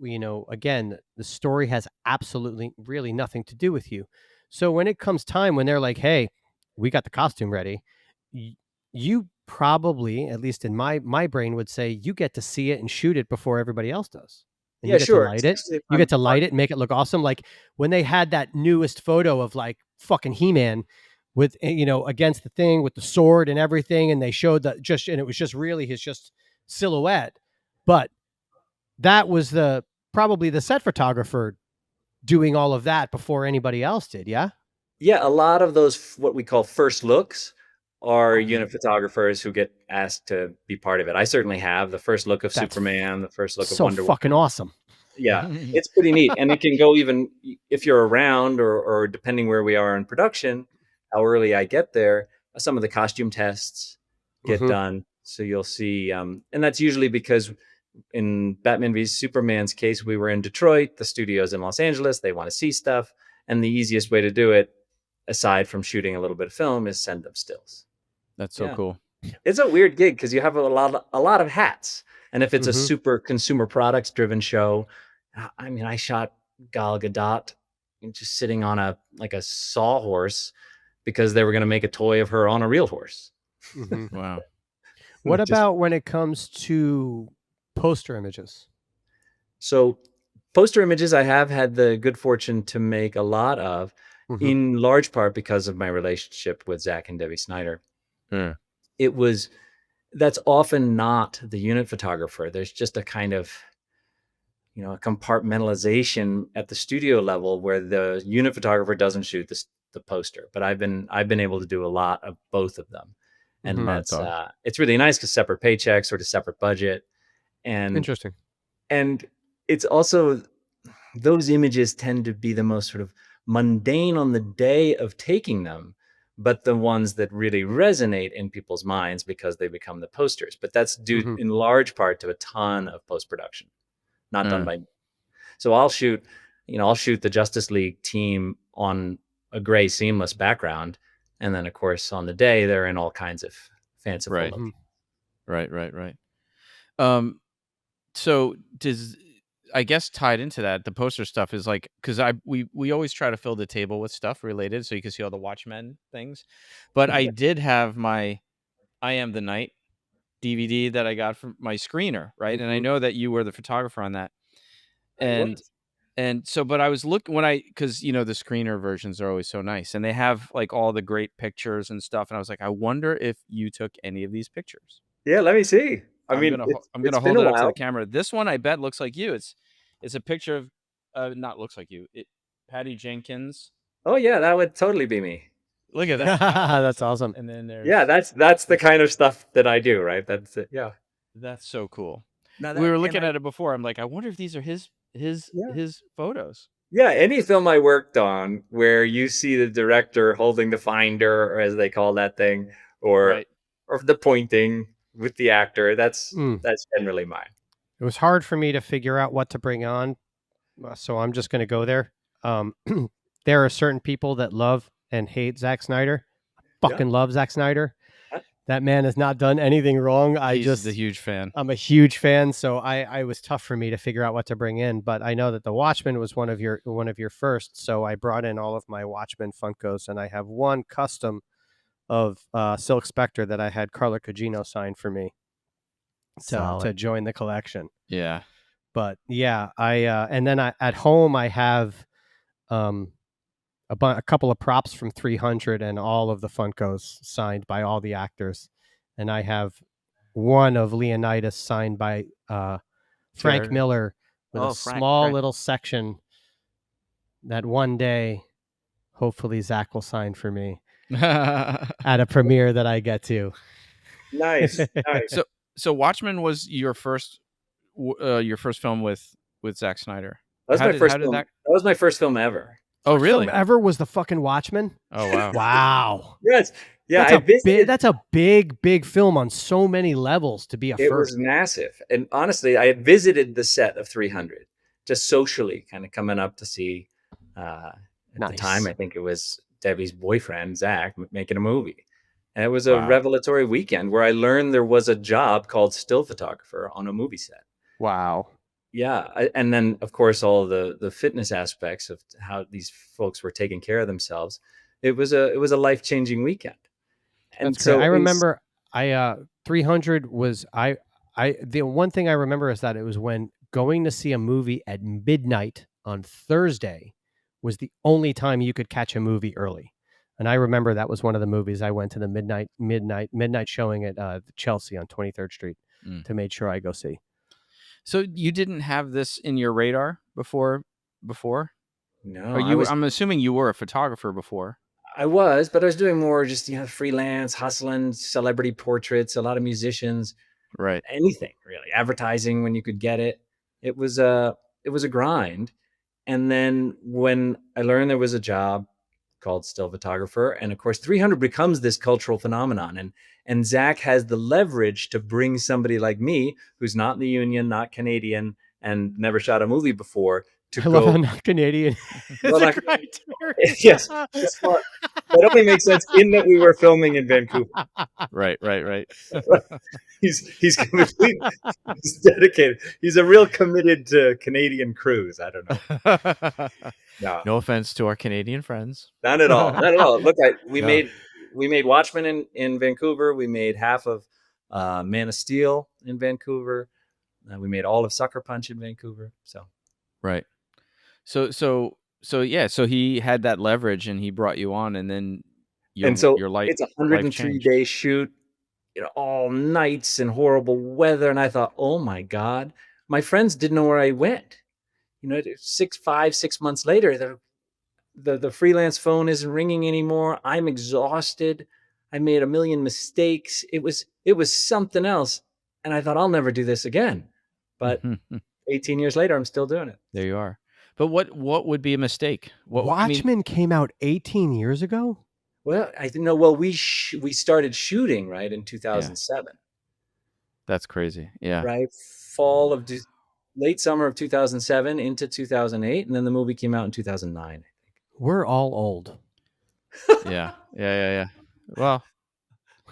Speaker 1: again, the story has absolutely really nothing to do with you. So when it comes time when they're like, hey, we got the costume ready, you probably, at least in my brain, would say you get to see it and shoot it before everybody else does. and
Speaker 3: Yeah,
Speaker 1: you get to
Speaker 3: sure.
Speaker 1: light it.
Speaker 3: Especially if
Speaker 1: You get
Speaker 3: I'm
Speaker 1: to light it and make it look awesome. Like when they had that newest photo of like fucking He-Man with, against the thing with the sword and everything, and they showed that and it was just really his just silhouette. But that was probably the set photographer doing all of that before anybody else did. Yeah.
Speaker 3: Yeah, a lot of those what we call first looks are unit photographers who get asked to be part of it. I certainly have the first look of
Speaker 1: That's
Speaker 3: Superman, the first look of
Speaker 1: so
Speaker 3: Wonder
Speaker 1: fucking
Speaker 3: Woman.
Speaker 1: awesome.
Speaker 3: Yeah, it's pretty neat, and it can go even if you're around, or depending where we are in production, how early I get there. Some of the costume tests get done, so you'll see, and that's usually because in Batman v Superman's case, we were in Detroit, the studio's in Los Angeles. They want to see stuff, and the easiest way to do it, aside from shooting a little bit of film, is send them stills.
Speaker 2: That's so cool.
Speaker 3: It's a weird gig because you have a lot of hats, and if it's a super consumer products driven show, I mean, I shot Gal Gadot just sitting on a sawhorse because they were going to make a toy of her on a real horse.
Speaker 2: Wow.
Speaker 1: What about when it comes to poster images?
Speaker 3: So poster images, I have had the good fortune to make a lot of, in large part because of my relationship with Zack and Debbie Snyder. That's often not the unit photographer. There's just a kind of, a compartmentalization at the studio level where the unit photographer doesn't shoot the poster. But I've been able to do a lot of both of them, and it's really nice because separate paychecks, sort of separate budget, and
Speaker 1: interesting.
Speaker 3: And it's also, those images tend to be the most sort of mundane on the day of taking them, but the ones that really resonate in people's minds because they become the posters. But that's due in large part to a ton of post-production, not done by me. So I'll shoot the Justice League team on a gray seamless background, and then of course on the day they're in all kinds of fanciful looking.
Speaker 2: Right. So I guess tied into that, the poster stuff is like, because we always try to fill the table with stuff related, so you can see all the Watchmen things. But I did have my I Am the Night DVD that I got from my screener, right? And I know that you were the photographer on that. And so, but I was looking because the screener versions are always so nice, and they have like all the great pictures and stuff. And I was like, I wonder if you took any of these pictures.
Speaker 3: Yeah, let me see. I'm
Speaker 2: gonna hold it up to the camera. This one I bet looks like you. It's a picture of not looks like you. Patty Jenkins.
Speaker 3: Oh yeah, that would totally be me.
Speaker 2: Look at that.
Speaker 1: That's awesome.
Speaker 2: And then there's
Speaker 3: that's the kind of stuff that I do, right? That's it. Yeah.
Speaker 2: That's so cool. We were looking at it before. I'm like, I wonder if these are his photos.
Speaker 3: Yeah, any film I worked on where you see the director holding the finder, or as they call that thing, or the pointing with the actor, that's generally mine.
Speaker 1: It was hard for me to figure out what to bring on, so I'm just going to go there. There are certain people that love and hate Zack Snyder. Fucking love Zack Snyder. That man has not done anything wrong.
Speaker 2: He's a huge fan.
Speaker 1: I'm a huge fan, so I was tough for me to figure out what to bring in. But I know that the Watchmen was one of your first, so I brought in all of my Watchmen Funkos, and I have one custom of Silk Spectre that I had Carla Cugino sign for me to join the collection.
Speaker 2: Yeah,
Speaker 1: but yeah, and then at home I have a couple of props from 300 and all of the Funkos signed by all the actors. And I have one of Leonidas signed by Frank Miller with a small little section that one day, hopefully Zach will sign for me at a premiere that I get to.
Speaker 3: Nice.
Speaker 2: So Watchmen was your first film with Zack Snyder.
Speaker 3: That was my first film ever.
Speaker 2: Oh, really?
Speaker 1: Film ever was the fucking Watchmen?
Speaker 2: Oh, wow.
Speaker 1: Wow.
Speaker 3: Yes. Yeah.
Speaker 1: That's a big film on so many levels to be a first. It
Speaker 3: was massive. And honestly, I had visited the set of 300 just socially, kind of coming up to see, at the time, I think it was Debbie's boyfriend, Zach, making a movie. And it was a revelatory weekend where I learned there was a job called still photographer on a movie set.
Speaker 1: Wow.
Speaker 3: Yeah, and then of course all the fitness aspects of how these folks were taking care of themselves. It was a life-changing weekend. And so
Speaker 1: I remember 300 was the one thing I remember is that it was when going to see a movie at midnight on Thursday was the only time you could catch a movie early. And I remember that was one of the movies I went to the midnight showing at Chelsea on 23rd Street to make sure I go see.
Speaker 2: So you didn't have this in your radar before?
Speaker 3: No,
Speaker 2: I'm assuming you were a photographer before.
Speaker 3: I was, but I was doing more just, freelance, hustling, celebrity portraits, a lot of musicians,
Speaker 2: right?
Speaker 3: Anything really, advertising when you could get it. It was a grind. And then when I learned there was a job called still photographer, and of course 300 becomes this cultural phenomenon, and Zack has the leverage to bring somebody like me, who's not in the union, not Canadian, and never shot a movie before, to
Speaker 1: I love how not Canadian is a criteria.
Speaker 3: Yes, that only makes sense in that we were filming in Vancouver.
Speaker 2: Right.
Speaker 3: He's complete. He's dedicated. He's a real committed to Canadian cruise. I don't know.
Speaker 2: No offense to our Canadian friends.
Speaker 3: Not at all. Not at all. Look, we made Watchmen in Vancouver. We made half of Man of Steel in Vancouver. We made all of Sucker Punch in Vancouver. So
Speaker 2: right. So he had that leverage and he brought you on, and then your life.
Speaker 3: It's a 103-day shoot, all nights and horrible weather. And I thought, oh my God, my friends didn't know where I went. 6 months later, the freelance phone isn't ringing anymore. I'm exhausted. I made a million mistakes. It was something else. And I thought, I'll never do this again. But 18 years later, I'm still doing it.
Speaker 2: There you are. But what would be a mistake?
Speaker 1: Watchmen came out 18 years ago?
Speaker 3: Well, I think no. Well, we started shooting right in 2007. Yeah.
Speaker 2: That's crazy. Yeah.
Speaker 3: Right, late summer of 2007 into 2008, and then the movie came out in 2009. I think.
Speaker 1: We're all old.
Speaker 2: Yeah. Well,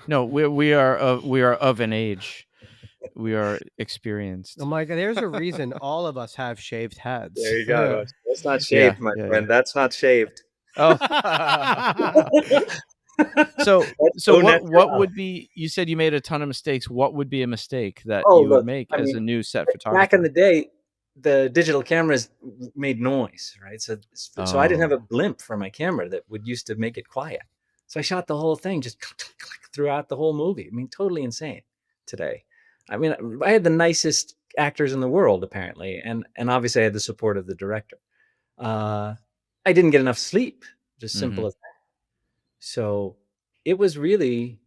Speaker 2: no, we are of an age. We are experienced.
Speaker 1: Oh my God! There's a reason all of us have shaved heads.
Speaker 3: There you go. That's not shaved, my friend. That's not shaved.
Speaker 2: Oh. So what would be? You said you made a ton of mistakes. What would be a mistake that you would make as a new set photographer?
Speaker 3: Back in the day, the digital cameras made noise, right? So I didn't have a blimp for my camera that would used to make it quiet. So I shot the whole thing just throughout the whole movie. I mean, totally insane today. I mean, I had the nicest actors in the world, apparently, and obviously I had the support of the director. I didn't get enough sleep, just simple as that. So it was really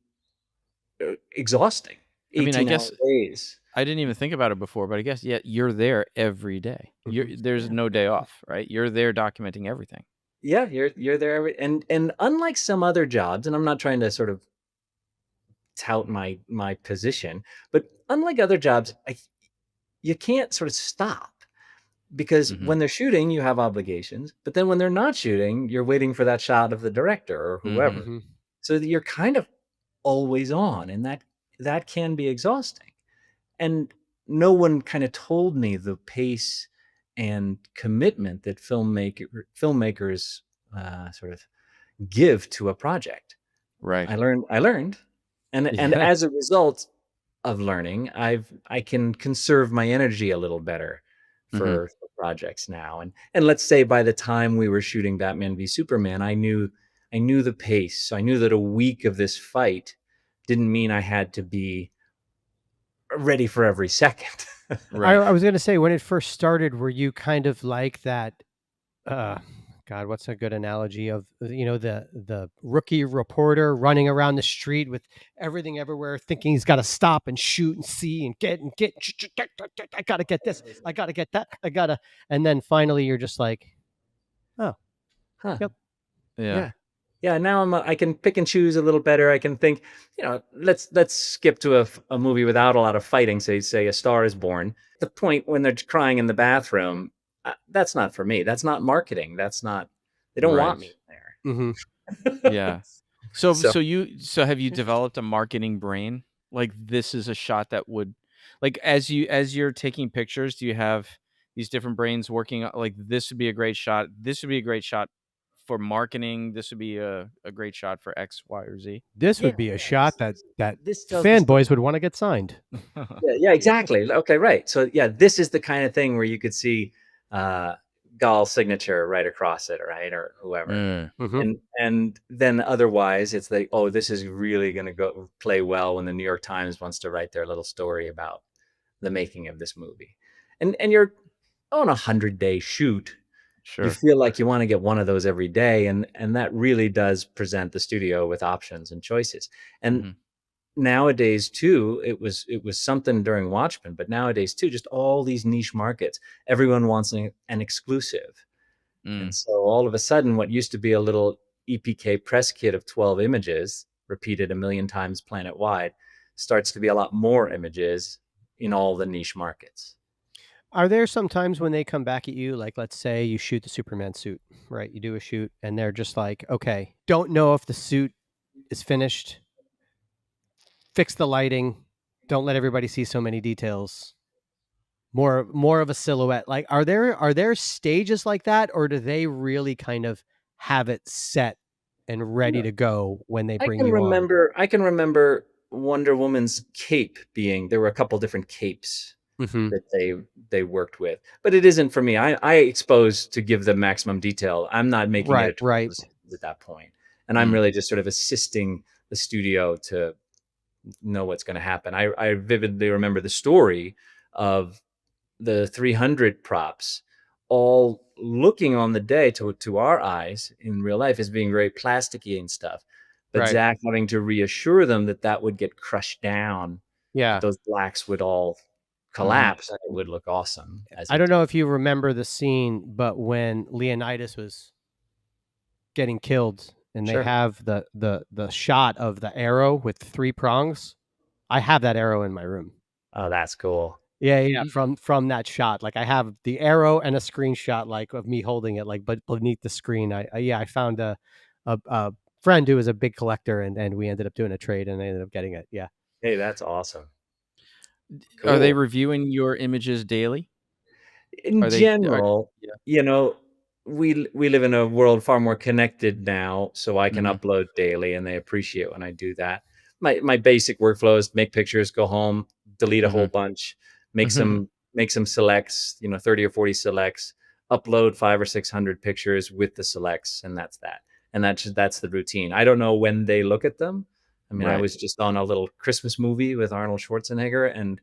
Speaker 3: exhausting.
Speaker 2: I mean, I guess
Speaker 3: days.
Speaker 2: I didn't even think about it before, but I guess you're there every day. There's no day off, right? You're there documenting everything.
Speaker 3: Yeah, you're there and unlike some other jobs, and I'm not trying to sort of tout my position, but unlike other jobs, you can't sort of stop, because when they're shooting, you have obligations, but then when they're not shooting, you're waiting for that shot of the director or whoever. So you're kind of always on, and that can be exhausting. And no one kind of told me the pace and commitment that filmmakers sort of give to a project.
Speaker 2: Right.
Speaker 3: I learned. And as a result of learning, I can conserve my energy a little better for projects now. And let's say by the time we were shooting Batman v Superman, I knew the pace. So I knew that a week of this fight didn't mean I had to be ready for every second.
Speaker 1: Right. I was going to say, when it first started, were you kind of like that? God, what's a good analogy of, the rookie reporter running around the street with everything everywhere, thinking he's got to stop and shoot and see and get, I got to get this, I got to get that, and then finally you're just like, oh, yep.
Speaker 3: Yeah. Now I can pick and choose a little better. I can think, let's skip to a movie without a lot of fighting. Say A Star Is Born. The point when they're crying in the bathroom, that's not for me. That's not marketing. They don't want me there.
Speaker 2: Yeah. So have you developed a marketing brain? Like, this is a shot that would, like, as you're taking pictures, do you have these different brains working? Like, this would be a great shot. This would be a great shot for marketing, this would be a great shot for X, Y, or Z.
Speaker 1: This would be a shot that fanboys would want to get signed.
Speaker 3: Yeah, exactly. Okay, right. So yeah, this is the kind of thing where you could see Gall's signature right across it, right, or whoever. And then otherwise, it's like, oh, this is really going to go play well when the New York Times wants to write their little story about the making of this movie. And you're on 100-day shoot. Sure. You feel like you want to get one of those every day, and that really does present the studio with options and choices. And nowadays too, it was something during Watchmen, but nowadays too, just all these niche markets, everyone wants an exclusive. And so all of a sudden, what used to be a little EPK press kit of 12 images repeated 1 million times planet-wide starts to be a lot more images in all the niche markets.
Speaker 1: Are there some times when they come back at you, like, let's say you shoot the Superman suit, right? You do a shoot and they're just like, okay, don't know if the suit is finished. Fix the lighting. Don't let everybody see so many details. More of a silhouette. Like, are there stages like that, or do they really kind of have it set and ready to go when they bring you on?
Speaker 3: I can remember Wonder Woman's cape being, there were a couple different capes that they worked with, but it isn't for me. I expose to give them maximum detail. I'm not making it at that point, and I'm really just sort of assisting the studio to know what's going to happen. I vividly remember the story of the 300 props all looking on the day to our eyes in real life as being very plasticky and stuff, but Zack having to reassure them that would get crushed down.
Speaker 1: Yeah,
Speaker 3: those blacks would all collapse and it would look awesome.
Speaker 1: I don't know if you remember the scene, but when Leonidas was getting killed and they have the shot of the arrow with 3 prongs, I have that arrow in my room.
Speaker 3: Oh, that's cool.
Speaker 1: Yeah, from that shot. Like, I have the arrow and a screenshot, like, of me holding it, like, but beneath the screen. I found a friend who was a big collector, and we ended up doing a trade, and I ended up getting it. Yeah.
Speaker 3: Hey, that's awesome.
Speaker 2: Cool. Are they reviewing your images daily?
Speaker 3: In general, you know, we live in a world far more connected now, so I can upload daily, and they appreciate when I do that. My basic workflow is make pictures, go home, delete a whole bunch, make some selects, 30 or 40 selects, upload 500 or 600 pictures with the selects, and that's that. And that's the routine. I don't know when they look at them. I mean, I was just on a little Christmas movie with Arnold Schwarzenegger, and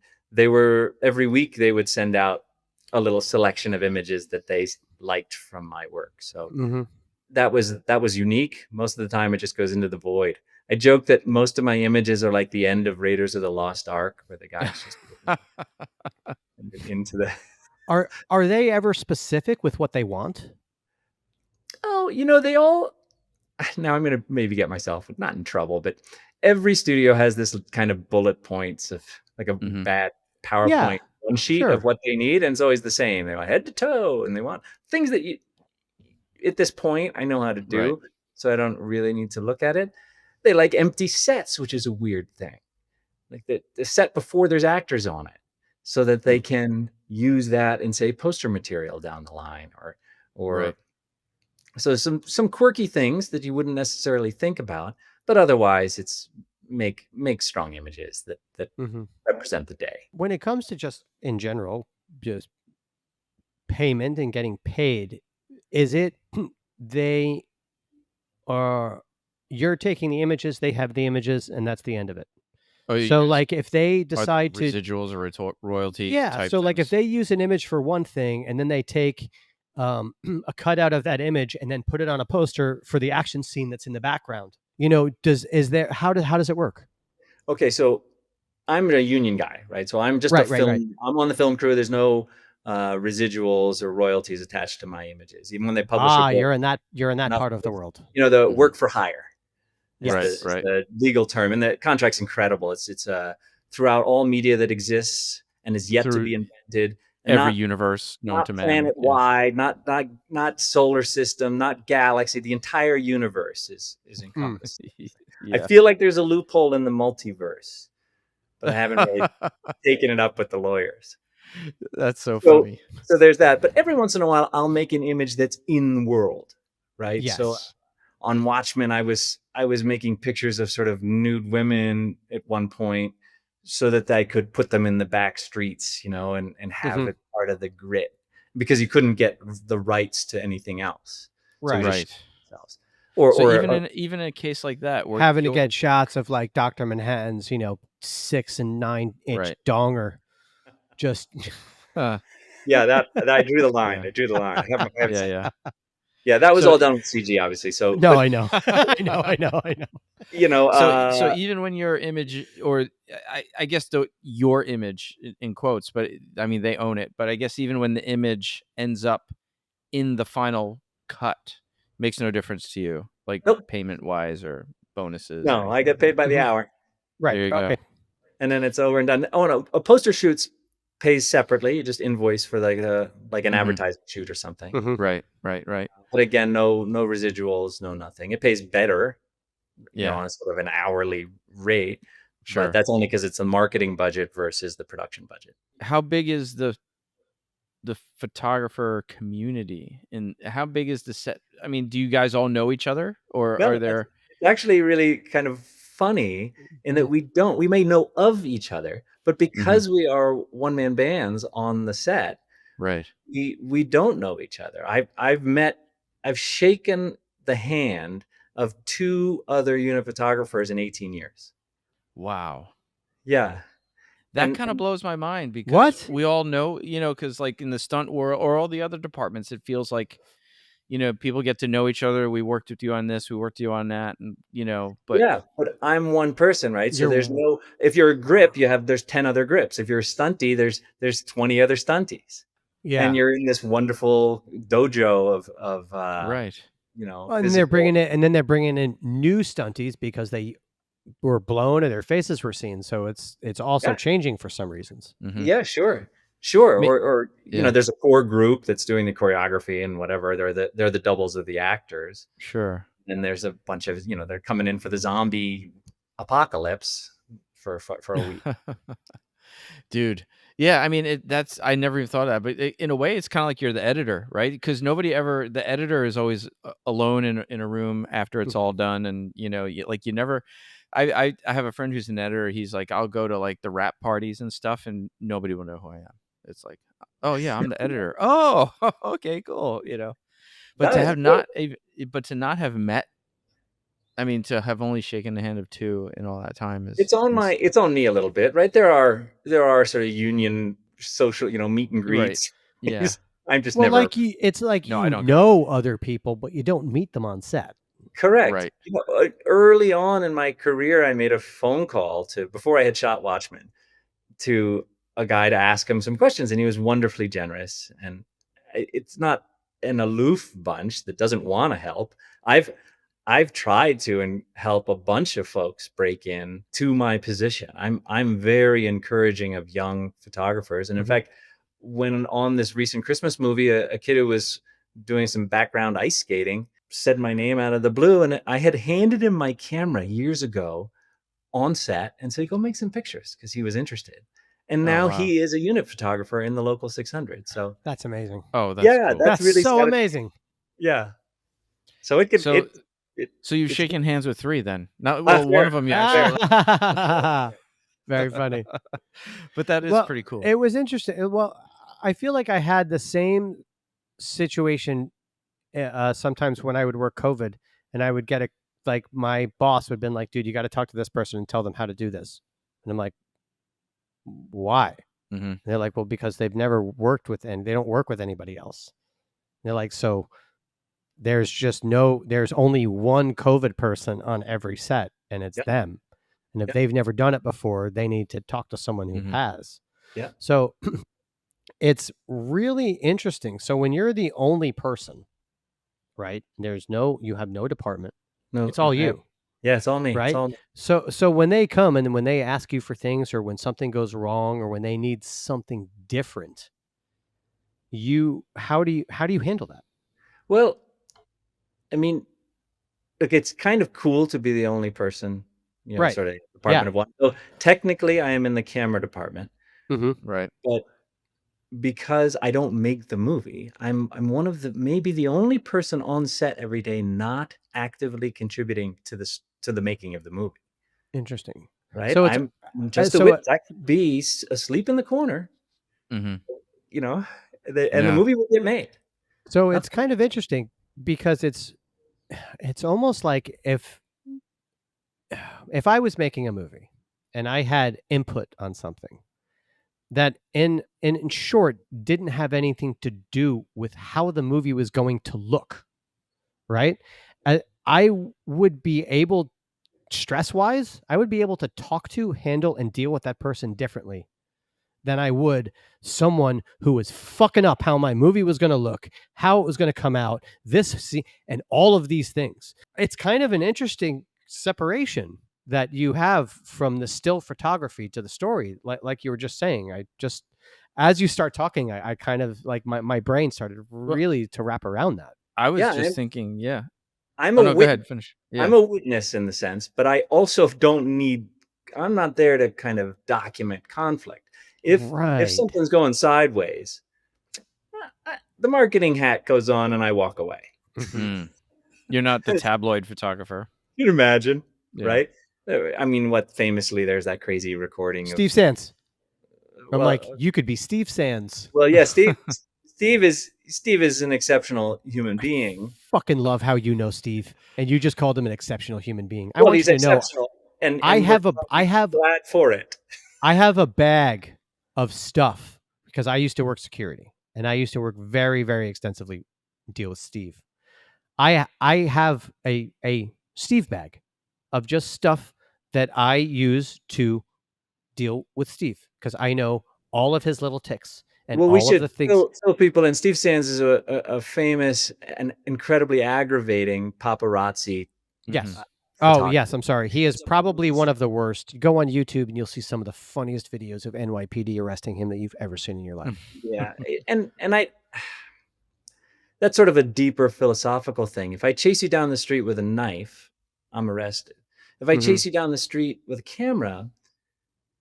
Speaker 3: every week they would send out a little selection of images that they liked from my work. So that was unique. Most of the time it just goes into the void. I joke that most of my images are like the end of Raiders of the Lost Ark, where the guy's just into the
Speaker 1: Are they ever specific with what they want?
Speaker 3: Oh, they all, now I'm going to maybe get myself not in trouble, but every studio has this kind of bullet points of like a bad PowerPoint one sheet of what they need, and it's always the same. They want head to toe, and they want things that at this point I know how to do, so I don't really need to look at it. They like empty sets, which is a weird thing, like the set before there's actors on it, so that they can use that in, say, poster material down the line, or so some quirky things that you wouldn't necessarily think about, but otherwise it's make strong images that represent the day.
Speaker 1: When it comes to just in general, just payment and getting paid, is it you're taking the images, they have the images, and that's the end of it? So like if they decide to
Speaker 2: residuals or royalty,
Speaker 1: type so things. Like if they use an image for one thing and then they take a cutout of that image and then put it on a poster for the action scene that's in the background, how does it work?
Speaker 3: Okay, so I'm a union guy, right? So I'm just a film. I'm on the film crew. There's no residuals or royalties attached to my images, even when they publish.
Speaker 1: You're in that part of the world.
Speaker 3: The work for hire.
Speaker 2: Right.
Speaker 3: The legal term, and the contract's incredible. It's throughout all media that exists and is yet to be invented.
Speaker 2: Every universe known to man,
Speaker 3: planet-wide, not solar system, not galaxy. The entire universe is encompassed. I feel like there's a loophole in the multiverse, but I haven't really taken it up with the lawyers.
Speaker 2: That's so funny.
Speaker 3: So there's that. But every once in a while, I'll make an image that's in world, right?
Speaker 1: Yes.
Speaker 3: So on Watchmen, I was making pictures of sort of nude women at one point so that I could put them in the back streets, and have it part of the grit, because you couldn't get the rights to anything else.
Speaker 1: Right.
Speaker 3: So
Speaker 2: Right.
Speaker 3: themselves.
Speaker 2: So even in a case like that, where
Speaker 1: having to get shots of like Dr. Manhattan's, 6 and 9 inch donger, just
Speaker 3: yeah, that I drew the line.
Speaker 2: Yeah.
Speaker 3: I drew the line.
Speaker 2: Yeah.
Speaker 3: Yeah, that was all done with CG, obviously. So
Speaker 1: no, I know. I know.
Speaker 2: So even when your image, or I guess your image in quotes, but I mean they own it. But I guess even when the image ends up in the final cut, makes no difference to you, like
Speaker 3: Nope.
Speaker 2: payment wise or bonuses.
Speaker 3: No, I get paid by the hour.
Speaker 1: Right.
Speaker 2: There you go.
Speaker 3: And then it's over and done. Oh no, a poster shoots pays separately. You just invoice for like an advertising shoot or something.
Speaker 2: Right.
Speaker 3: But again, no residuals, no nothing. It pays better,
Speaker 2: Yeah.
Speaker 3: on a sort of an hourly rate.
Speaker 2: Sure.
Speaker 3: But that's only because it's a marketing budget versus the production budget.
Speaker 2: How big is the photographer community, and how big is the set? I mean, do you guys all know each other, or are there?
Speaker 3: It's actually really kind of funny in that we may know of each other, but because we are one-man bands on the set,
Speaker 2: right,
Speaker 3: we don't know each other. I've shaken the hand of 2 other unit photographers in 18 years.
Speaker 2: Wow.
Speaker 3: Yeah.
Speaker 2: That kind of blows my mind, because
Speaker 1: what?
Speaker 2: we all know, because like in the stunt world or all the other departments, it feels like, people get to know each other. We worked with you on this, we worked with you on that, and but
Speaker 3: yeah, but I'm one person, right? So if you're a grip, there's 10 other grips. If you're a stunty, there's 20 other stunties.
Speaker 1: Yeah.
Speaker 3: And you're in this wonderful dojo of
Speaker 2: right.
Speaker 1: And they're bringing in new stunties because they were blown and their faces were seen. So it's also changing for some reasons.
Speaker 3: Yeah, sure. Or there's a core group that's doing the choreography and whatever. They're the doubles of the actors.
Speaker 2: Sure.
Speaker 3: And there's a bunch of, they're coming in for the zombie apocalypse for a week.
Speaker 2: Dude. Yeah, I mean, I never even thought of that, but in a way, it's kind of like you're the editor, right? Because the editor is always alone in a room after it's all done, and you never. I have a friend who's an editor. He's like, I'll go to like the rap parties and stuff, and nobody will know who I am. It's like, oh yeah, I'm the editor. Oh, okay, cool. But to not have met. I mean, to have only shaken the hand of 2 in all that time is
Speaker 3: it's on me a little bit, right? There are sort of union social, meet and greets.
Speaker 2: Right. Yeah.
Speaker 3: I'm just never
Speaker 1: like it's like I don't know other people, but you don't meet them on set.
Speaker 3: Correct.
Speaker 2: Right.
Speaker 3: Early on in my career, I made a phone call before I had shot Watchmen, to a guy to ask him some questions, and he was wonderfully generous. And it's not an aloof bunch that doesn't want to help. I've tried to and help a bunch of folks break in to my position. I'm very encouraging of young photographers, and in fact, when on this recent Christmas movie, a kid who was doing some background ice skating said my name out of the blue, and I had handed him my camera years ago on set and said, go make some pictures, because he was interested. And now he is a unit photographer in the local 600. So
Speaker 1: that's amazing.
Speaker 2: Oh, that's cool.
Speaker 1: That's really so amazing.
Speaker 3: Yeah. So it could.
Speaker 2: So you've shaken hands with 3 then? Not well, one of them,
Speaker 1: yeah. Very funny.
Speaker 2: But that is pretty cool.
Speaker 1: It was interesting. Well, I feel like I had the same situation sometimes when I would work COVID, and I would get my boss would have been like, dude, you got to talk to this person and tell them how to do this. And I'm like, why? And they're like, well, because they've never worked with, and they don't work with anybody else. And they're like, so there's only one COVID person on every set, and it's them. And if they've never done it before, they need to talk to someone who has.
Speaker 3: Yeah.
Speaker 1: So it's really interesting. So when you're the only person, right? You have no department. No, it's all you.
Speaker 3: Yeah, it's all me.
Speaker 1: Right.
Speaker 3: It's all me.
Speaker 1: So when they come and when they ask you for things, or when something goes wrong, or when they need something different, how do you handle that?
Speaker 3: Well, I mean, look, it's kind of cool to be the only person,
Speaker 1: right?
Speaker 3: Sort of department of one. So technically, I am in the camera department,
Speaker 2: right?
Speaker 3: But because I don't make the movie, I'm one of maybe the only person on set every day not actively contributing to the making of the movie.
Speaker 1: Interesting.
Speaker 3: Right?
Speaker 1: So it's
Speaker 3: I'm just a
Speaker 1: so
Speaker 3: witness. I could be asleep in the corner,
Speaker 2: Mm-hmm.
Speaker 3: and the
Speaker 2: Yeah.
Speaker 3: movie will get made.
Speaker 1: so it's kind of interesting because it's almost like if I was making a movie and I had input on something that in short didn't have anything to do with how the movie was going to look, right? I would be able, stress wise, I would be able to talk to, handle, and deal with that person differently than I would someone who was fucking up how my movie was going to look, how it was going to come out, and all of these things. It's kind of an interesting separation that you have from the still photography to the story, like you were just saying. I just, as you start talking, I kind of like my brain started
Speaker 2: Well,
Speaker 1: really to wrap around that.
Speaker 2: I was
Speaker 3: Yeah,
Speaker 2: just thinking, yeah.
Speaker 3: I'm
Speaker 2: Oh
Speaker 3: a
Speaker 2: no, go
Speaker 3: wit
Speaker 2: ahead, finish. Yeah.
Speaker 3: I'm a witness in the sense, but I also don't need. I'm not there to kind of document conflict. If
Speaker 1: Right.
Speaker 3: something's going sideways, the marketing hat goes on and I walk away.
Speaker 2: Mm. You're not the tabloid photographer.
Speaker 3: You can imagine,
Speaker 2: Yeah.
Speaker 3: right? I mean, what famously there's that crazy recording
Speaker 1: Steve
Speaker 3: of
Speaker 1: Sands. I'm
Speaker 3: well,
Speaker 1: like, you could be Steve Sands.
Speaker 3: well, yeah, Steve is an exceptional human being.
Speaker 1: Fucking love how you know Steve, and you just called him an exceptional human being. I
Speaker 3: Well,
Speaker 1: want
Speaker 3: he's
Speaker 1: you to know,
Speaker 3: exceptional, and
Speaker 1: I
Speaker 3: we're
Speaker 1: have
Speaker 3: glad for it.
Speaker 1: I have a bag of stuff because I used to work security and I used to work very, very extensively deal with Steve. I have a Steve bag of just stuff that I use to deal with Steve because I know all of his little ticks and
Speaker 3: Well, we
Speaker 1: all of
Speaker 3: should
Speaker 1: the things.
Speaker 3: fill people in. Steve Sands is a famous and incredibly aggravating paparazzi
Speaker 1: Yes. Oh,
Speaker 3: photographer.
Speaker 1: yes, I'm sorry. He is probably one of the worst. Go on YouTube and you'll see some of the funniest videos of NYPD arresting him that you've ever seen in your life.
Speaker 3: Yeah, and that's sort of a deeper philosophical thing. If I chase you down the street with a knife, I'm arrested. If I chase you down the street with a camera,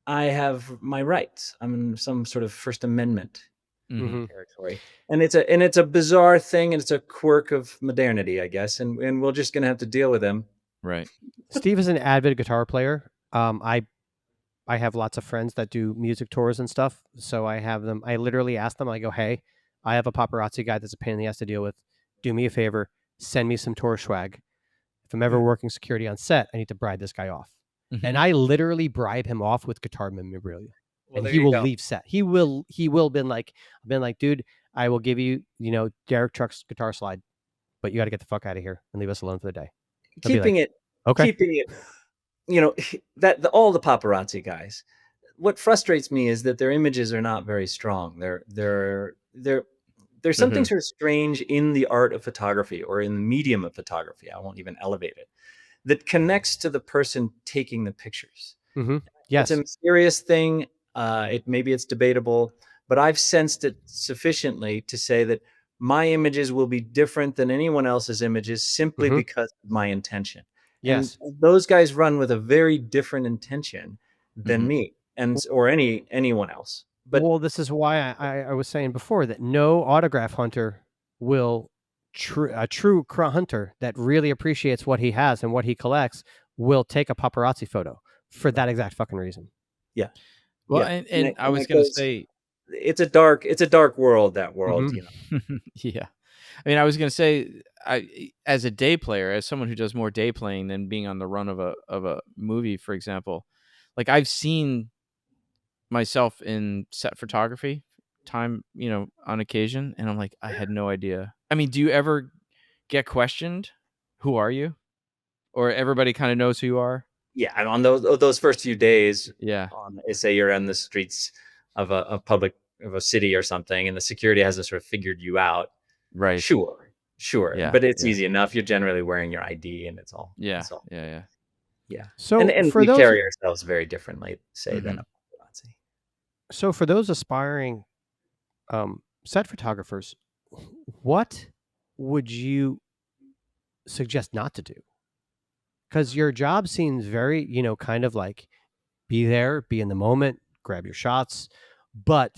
Speaker 3: I have my rights. I'm in some sort of First Amendment territory, and it's a bizarre thing, and it's a quirk of modernity, I guess. And we're just gonna have to deal with him.
Speaker 2: Right.
Speaker 1: Steve is an avid guitar player. I have lots of friends that do music tours and stuff. So I have them. I literally ask them. I go, "Hey, I have a paparazzi guy that's a pain in the ass to deal with. Do me a favor, send me some tour swag. If I'm ever working security on set, I need to bribe this guy off." And I literally bribe him off with guitar memorabilia.
Speaker 3: Well,
Speaker 1: And he will leave set. He will been like, dude, I will give you, Derek Truck's guitar slide, but you got to get the fuck out of here and leave us alone for the day.
Speaker 3: Keeping it, all the paparazzi guys. What frustrates me is that their images are not very strong. There's something sort of strange in the art of photography or in the medium of photography. I won't even elevate it. That connects to the person taking the pictures.
Speaker 1: Yes.
Speaker 3: It's a mysterious thing. Maybe it's debatable, but I've sensed it sufficiently to say that my images will be different than anyone else's images simply because of my intention.
Speaker 1: Yes.
Speaker 3: And those guys run with a very different intention than me or anyone else. But
Speaker 1: well, this is why I was saying before that no autograph hunter will a true hunter that really appreciates what he has and what he collects will take a paparazzi photo for that exact fucking reason.
Speaker 3: Yeah.
Speaker 2: Well,
Speaker 3: yeah.
Speaker 2: and I was going to say,
Speaker 3: it's a dark world, that world,
Speaker 2: Yeah. I mean, I was going to say, as a day player, as someone who does more day playing than being on the run of a movie, for example, like I've seen myself in set photography time, on occasion, and I'm like, I had no idea. I mean, do you ever get questioned? Who are you? Or everybody kind of knows who you are?
Speaker 3: Yeah, on those first few days,
Speaker 2: Yeah.
Speaker 3: Say you're on the streets of a city or something, and the security hasn't sort of figured you out.
Speaker 2: Right.
Speaker 3: Sure.
Speaker 2: Yeah,
Speaker 3: But it's easy enough. You're generally wearing your ID, and it's all.
Speaker 2: Yeah.
Speaker 3: It's all,
Speaker 2: Yeah.
Speaker 3: Yeah.
Speaker 1: So
Speaker 3: and we carry ourselves very differently, say, than a paparazzi.
Speaker 1: So for those aspiring set photographers, what would you suggest not to do? Because your job seems very, kind of like be there, be in the moment, grab your shots. But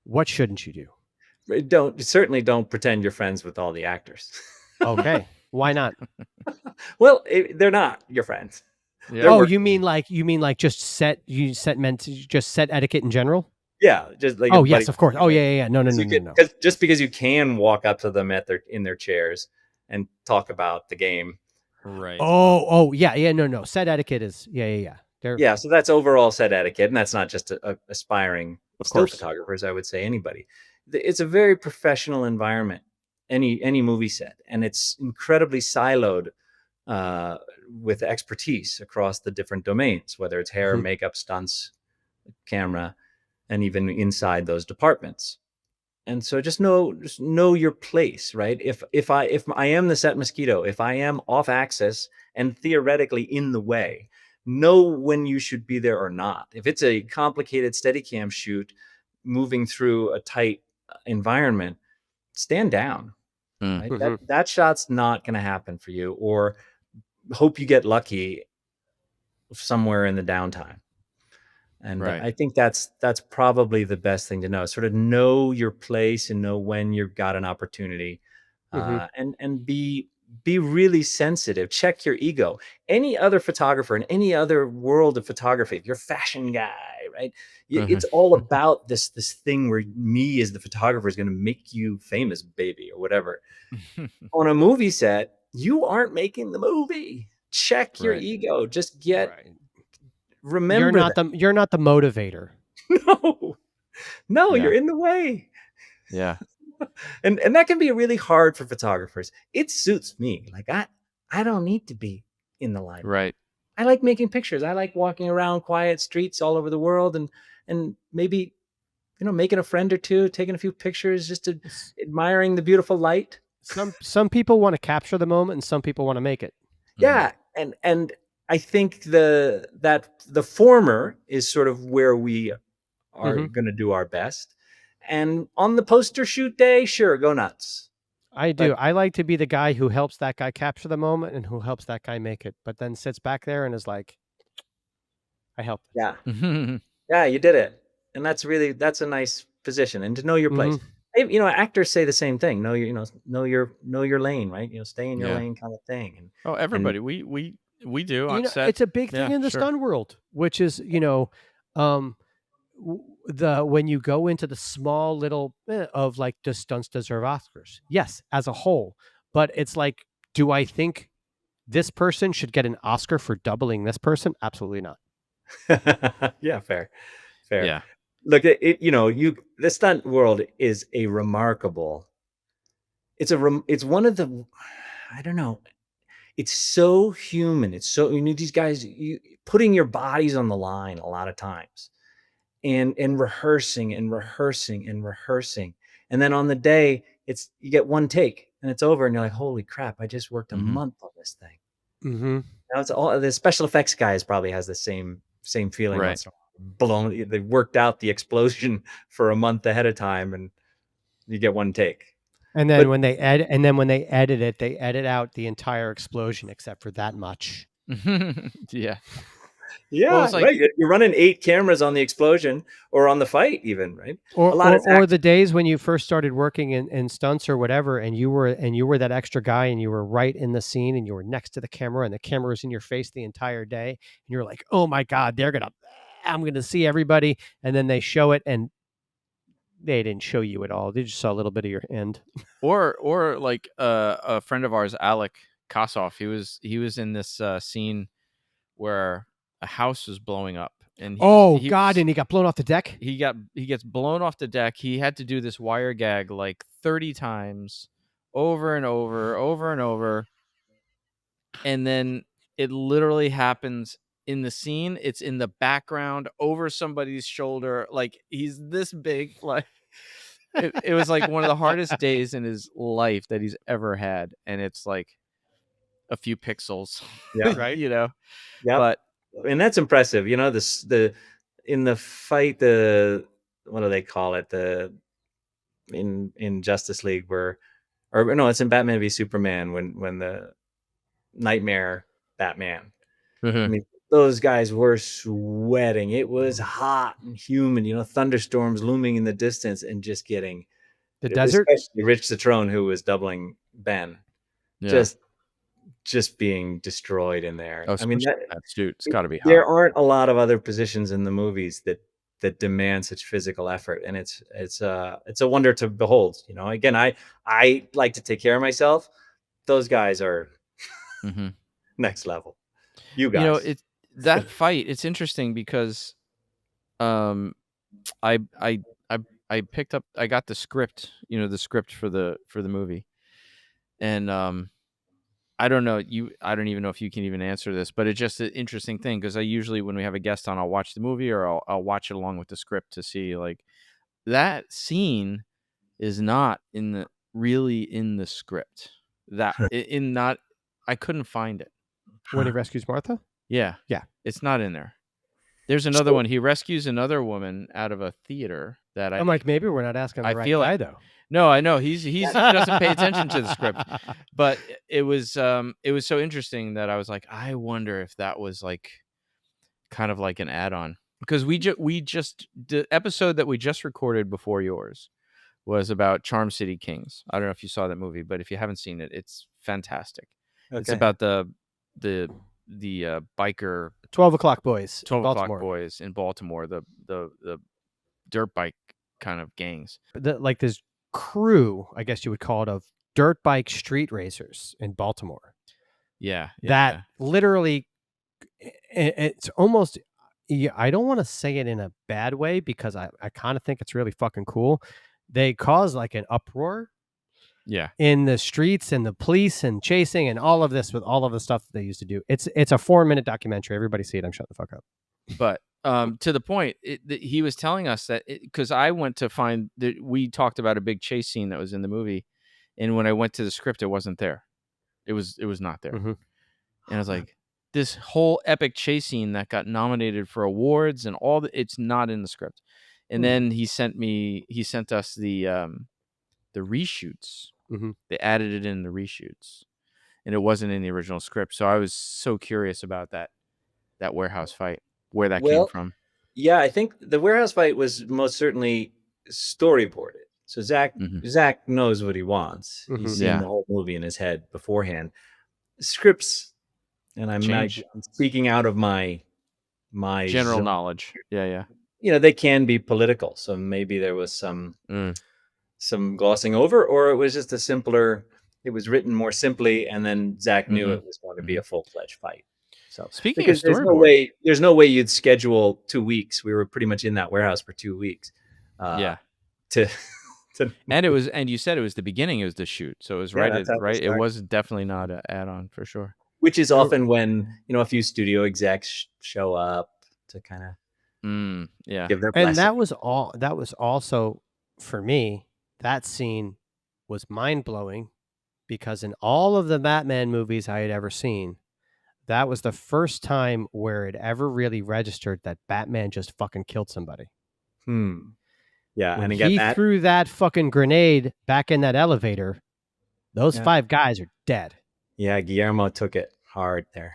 Speaker 1: What shouldn't you do?
Speaker 3: Certainly don't pretend you're friends with all the actors.
Speaker 1: Okay. Why not?
Speaker 3: Well, they're not your friends.
Speaker 2: Yeah.
Speaker 3: They're
Speaker 1: Oh,
Speaker 3: working.
Speaker 1: you mean like just set etiquette in general?
Speaker 3: Yeah, just like a
Speaker 1: Oh,
Speaker 3: buddy.
Speaker 1: yes, of course. Oh, yeah. No, no, no, no, no.
Speaker 3: Because just because you can walk up to them in their chairs and talk about the game.
Speaker 2: Right.
Speaker 1: Oh, yeah, no. Set etiquette is yeah.
Speaker 3: Yeah, so that's overall set etiquette, and that's not just aspiring still
Speaker 1: course.
Speaker 3: photographers. I would say anybody. It's a very professional environment, any movie set, and it's incredibly siloed with expertise across the different domains, whether it's hair, makeup, stunts, camera, and even inside those departments. And so just know your place, right? If I am the Set Mosquito, if I am off axis and theoretically in the way, know when you should be there or not. If it's a complicated Steadicam shoot moving through a tight environment, stand down. Right? That shot's not going to happen for you, or hope you get lucky somewhere in the downtime. And
Speaker 2: Right.
Speaker 3: I think that's probably the best thing to know. Sort of know your place and know when you've got an opportunity, and be really sensitive. Check your ego. Any other photographer in any other world of photography, if you're a fashion guy, right? It's all about this thing where me as the photographer is going to make you famous, baby, or whatever. On a movie set, you aren't making the movie. Check your ego. Just remember
Speaker 1: you're not the motivator.
Speaker 3: No, you're in the way.
Speaker 2: Yeah.
Speaker 3: And that can be really hard for photographers. It suits me. Like I don't need to be in the limelight.
Speaker 2: Right.
Speaker 3: I like making pictures. I like walking around quiet streets all over the world and maybe making a friend or two, taking a few pictures, just admiring the beautiful light.
Speaker 1: Some people want to capture the moment and some people want to make it.
Speaker 3: Yeah, and I think the former is sort of where we are going to do our best. And on the poster shoot day, sure, go nuts.
Speaker 1: I do. I like to be the guy who helps that guy capture the moment and who helps that guy make it, but then sits back there and is like, I helped.
Speaker 3: Yeah. Yeah, you did it. And that's a nice position, and to know your place. Actors say the same thing. Know your lane, right? Stay in your lane kind of thing. And
Speaker 2: everybody, we do on set.
Speaker 1: It's a big thing in the stunt world, which is, when you go into the small little of like, does stunts deserve Oscars? Yes, as a whole. But it's like, do I think this person should get an Oscar for doubling this person? Absolutely not.
Speaker 3: Yeah, fair.
Speaker 2: Yeah.
Speaker 3: Look, the stunt world is a remarkable. It's one of the, I don't know. It's so human. It's so, these guys, putting your bodies on the line a lot of times. And rehearsing and rehearsing and rehearsing, and then on the day you get one take and it's over, and you're like, holy crap, I just worked a month on this thing. Now it's all the special effects guys probably has the same feeling.
Speaker 2: Right.
Speaker 3: They worked out the explosion for a month ahead of time, and you get one take.
Speaker 1: And then when they edit it, they edit out the entire explosion except for that much.
Speaker 2: Yeah.
Speaker 3: Yeah, well, like, right. You're running 8 cameras on the explosion or on the fight, even, right?
Speaker 1: Or the days when you first started working in stunts or whatever, and you were that extra guy, and you were right in the scene, and you were next to the camera, and the camera was in your face the entire day, and you're like, oh my God, I'm gonna see everybody, and then they show it, and they didn't show you at all. They just saw a little bit of your end.
Speaker 2: Or like a friend of ours, Alec Kossoff, he was in this scene where a house was blowing up, and
Speaker 1: and he got blown off the deck.
Speaker 2: He gets blown off the deck. He had to do this wire gag like 30 times, over and over, and then it literally happens in the scene. It's in the background over somebody's shoulder, like he's this big. Like it was like one of the hardest days in his life that he's ever had, and it's like a few pixels, right?
Speaker 3: Yeah,
Speaker 2: but.
Speaker 3: And that's impressive. In the fight, what do they call it? In Justice League it's in Batman v Superman when the Nightmare Batman. I mean, those guys were sweating. It was hot and humid, thunderstorms looming in the distance, and just getting
Speaker 1: the desert.
Speaker 3: Especially Rich Citrone, who was doubling Ben,
Speaker 2: Yeah.
Speaker 3: just being destroyed in there.
Speaker 2: Oh,
Speaker 3: I mean,
Speaker 2: that suit. It's got to be hot.
Speaker 3: there aren't a lot of other positions in the movies that demand such physical effort, and it's a wonder to behold. Again, I like to take care of myself. Those guys are next level. You guys,
Speaker 2: that fight. It's interesting because, I picked up. I got the script. The script for the movie, and I don't know. I don't even know if you can even answer this, but it's just an interesting thing because I usually, when we have a guest on, I'll watch the movie or I'll watch it along with the script to see, like, that scene is not really in the script. I couldn't find it.
Speaker 1: When he rescues Martha?
Speaker 2: Yeah. It's not in there. There's another one. He rescues another woman out of a theater that
Speaker 1: I'm like, maybe we're not asking the right guy, though.
Speaker 2: No, I know he doesn't pay attention to the script, but it was so interesting that I was like, I wonder if that was like kind of like an add-on, because we just the episode that we just recorded before yours was about Charm City Kings. I don't know if you saw that movie, but if you haven't seen it, it's fantastic. Okay. It's about the biker
Speaker 1: 12 o'clock boys.
Speaker 2: 12 o'clock boys in Baltimore, the dirt bike kind of gangs.
Speaker 1: Like this crew, I guess you would call it, of dirt bike street racers in Baltimore.
Speaker 2: Yeah.
Speaker 1: That literally, it's almost, I don't want to say it in a bad way because I kind of think it's really fucking cool. They cause like an uproar.
Speaker 2: Yeah.
Speaker 1: In the streets and the police and chasing and all of this with all of the stuff that they used to do. It's a 4-minute documentary. Everybody see it. I'm shutting the fuck up.
Speaker 2: But to the point, he was telling us that, because I went to find that we talked about a big chase scene that was in the movie, and when I went to the script, it wasn't there. It was not there. And I was like, this whole epic chase scene that got nominated for awards and it's not in the script. And then he sent us the reshoots. They added it in the reshoots, and it wasn't in the original script. So I was so curious about that warehouse fight, where that came from.
Speaker 3: Yeah, I think the warehouse fight was most certainly storyboarded. So Zack knows what he wants. He's seen the whole movie in his head beforehand. Scripts, and I'm speaking out of my
Speaker 2: general knowledge. Yeah.
Speaker 3: They can be political, so maybe there was some glossing over, or it was just it was written more simply, and then Zack knew it was going to be a full-fledged fight. So
Speaker 2: speaking of
Speaker 3: storyboard, there's no way you'd schedule 2 weeks. We were pretty much in that warehouse for 2 weeks.
Speaker 2: And it was, and you said it was the beginning. It was the shoot, so it was right. It was definitely not an add-on for sure.
Speaker 3: Which is often when a few studio execs show up to kind of give their blessing.
Speaker 1: And that was also for me. That scene was mind-blowing because in all of the Batman movies I had ever seen, that was the first time where it ever really registered that Batman just fucking killed somebody.
Speaker 3: Yeah,
Speaker 1: when he threw that fucking grenade back in that elevator, those 5 guys are dead.
Speaker 3: Yeah, Guillermo took it hard there.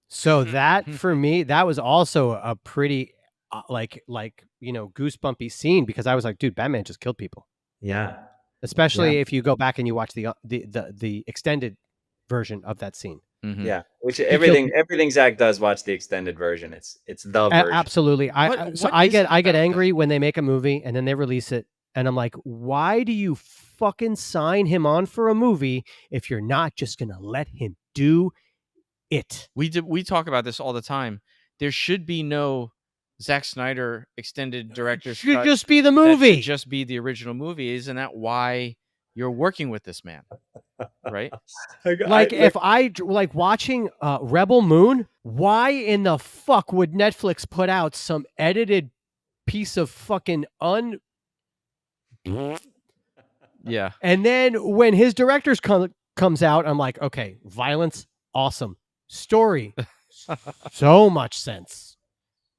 Speaker 1: So that, for me, that was also a pretty goosebumpy scene, because I was like, dude, Batman just killed people.
Speaker 3: Yeah.
Speaker 1: Especially if you go back and you watch the extended version of that scene.
Speaker 3: Yeah, which everything Zack does, watch the extended version. It's the version.
Speaker 1: Absolutely. I get angry when they make a movie and then they release it, and I'm like, why do you fucking sign him on for a movie if you're not just gonna let him do it?
Speaker 2: We talk about this all the time. There should be no Zack Snyder extended director's cut.
Speaker 1: Should just be the movie.
Speaker 2: That should just be the original movie. Isn't that why you're working with this man? Right?
Speaker 1: If I watching Rebel Moon, why in the fuck would Netflix put out some edited piece of fucking
Speaker 2: Yeah.
Speaker 1: And then when his director's comes out, I'm like, okay, violence, awesome. Story, so much sense.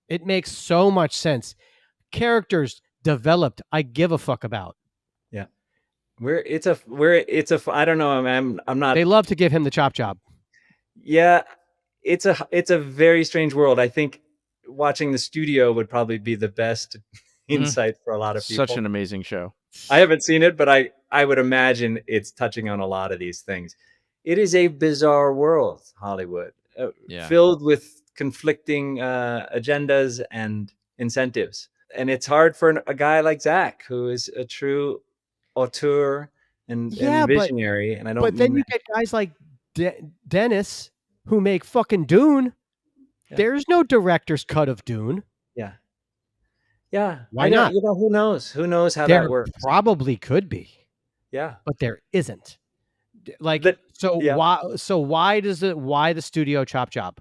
Speaker 1: It makes so much sense. Characters developed, I give a fuck about.
Speaker 3: Yeah. I don't know. I'm not.
Speaker 1: They love to give him the chop job.
Speaker 3: Yeah. it's a very strange world. I think watching the studio would probably be the best insight for a lot of people.
Speaker 2: Such an amazing show.
Speaker 3: I haven't seen it, but I would imagine it's touching on a lot of these things. It is a bizarre world, Hollywood, filled with conflicting agendas and incentives. And it's hard for a guy like Zack, who is a true auteur and visionary. And I don't.
Speaker 1: But then you get guys like Dennis who make fucking Dune. Yeah. There's no director's cut of Dune.
Speaker 3: Yeah. Yeah.
Speaker 1: Why not?
Speaker 3: You know, who knows? Who knows how that works?
Speaker 1: Probably could be.
Speaker 3: Yeah.
Speaker 1: But there isn't. Like, why the studio chop job?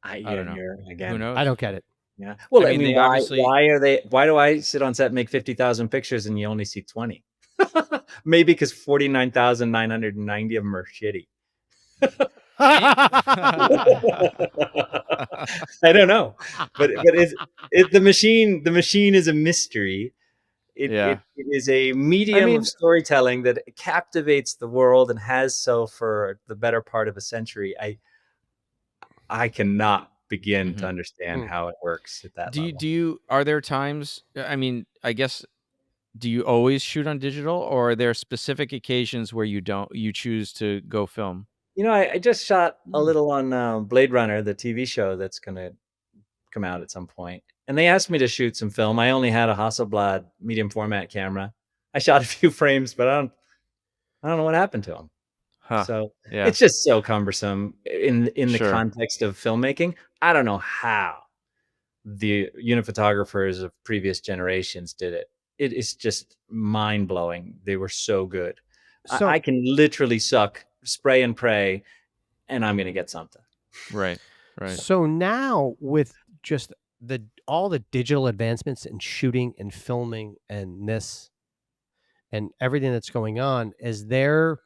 Speaker 3: I don't know. Again,
Speaker 2: who knows?
Speaker 1: I don't get it.
Speaker 3: Yeah. Well, I mean why do I sit on set and make 50,000 pictures and you only see 20? Maybe because 49,990 of them are shitty. I don't know, but the machine is a mystery. It is a medium of storytelling that captivates the world and has so for the better part of a century. I cannot begin to understand how it works at that level.
Speaker 2: Are there times, I mean, I guess, do you always shoot on digital, or are there specific occasions where you choose to go film?
Speaker 3: You know, I just shot a little on Blade Runner, the TV show that's going to come out at some point. And they asked me to shoot some film. I only had a Hasselblad medium format camera. I shot a few frames, but I don't know what happened to them. So it's just so cumbersome in the context of filmmaking. I don't know how the uniphotographers of previous generations did it. It is just mind blowing. They were so good. So, I can literally suck, spray and pray, and I'm going to get something.
Speaker 2: Right.
Speaker 1: So now with just all the digital advancements in shooting and filming and this and everything that's going on, is there,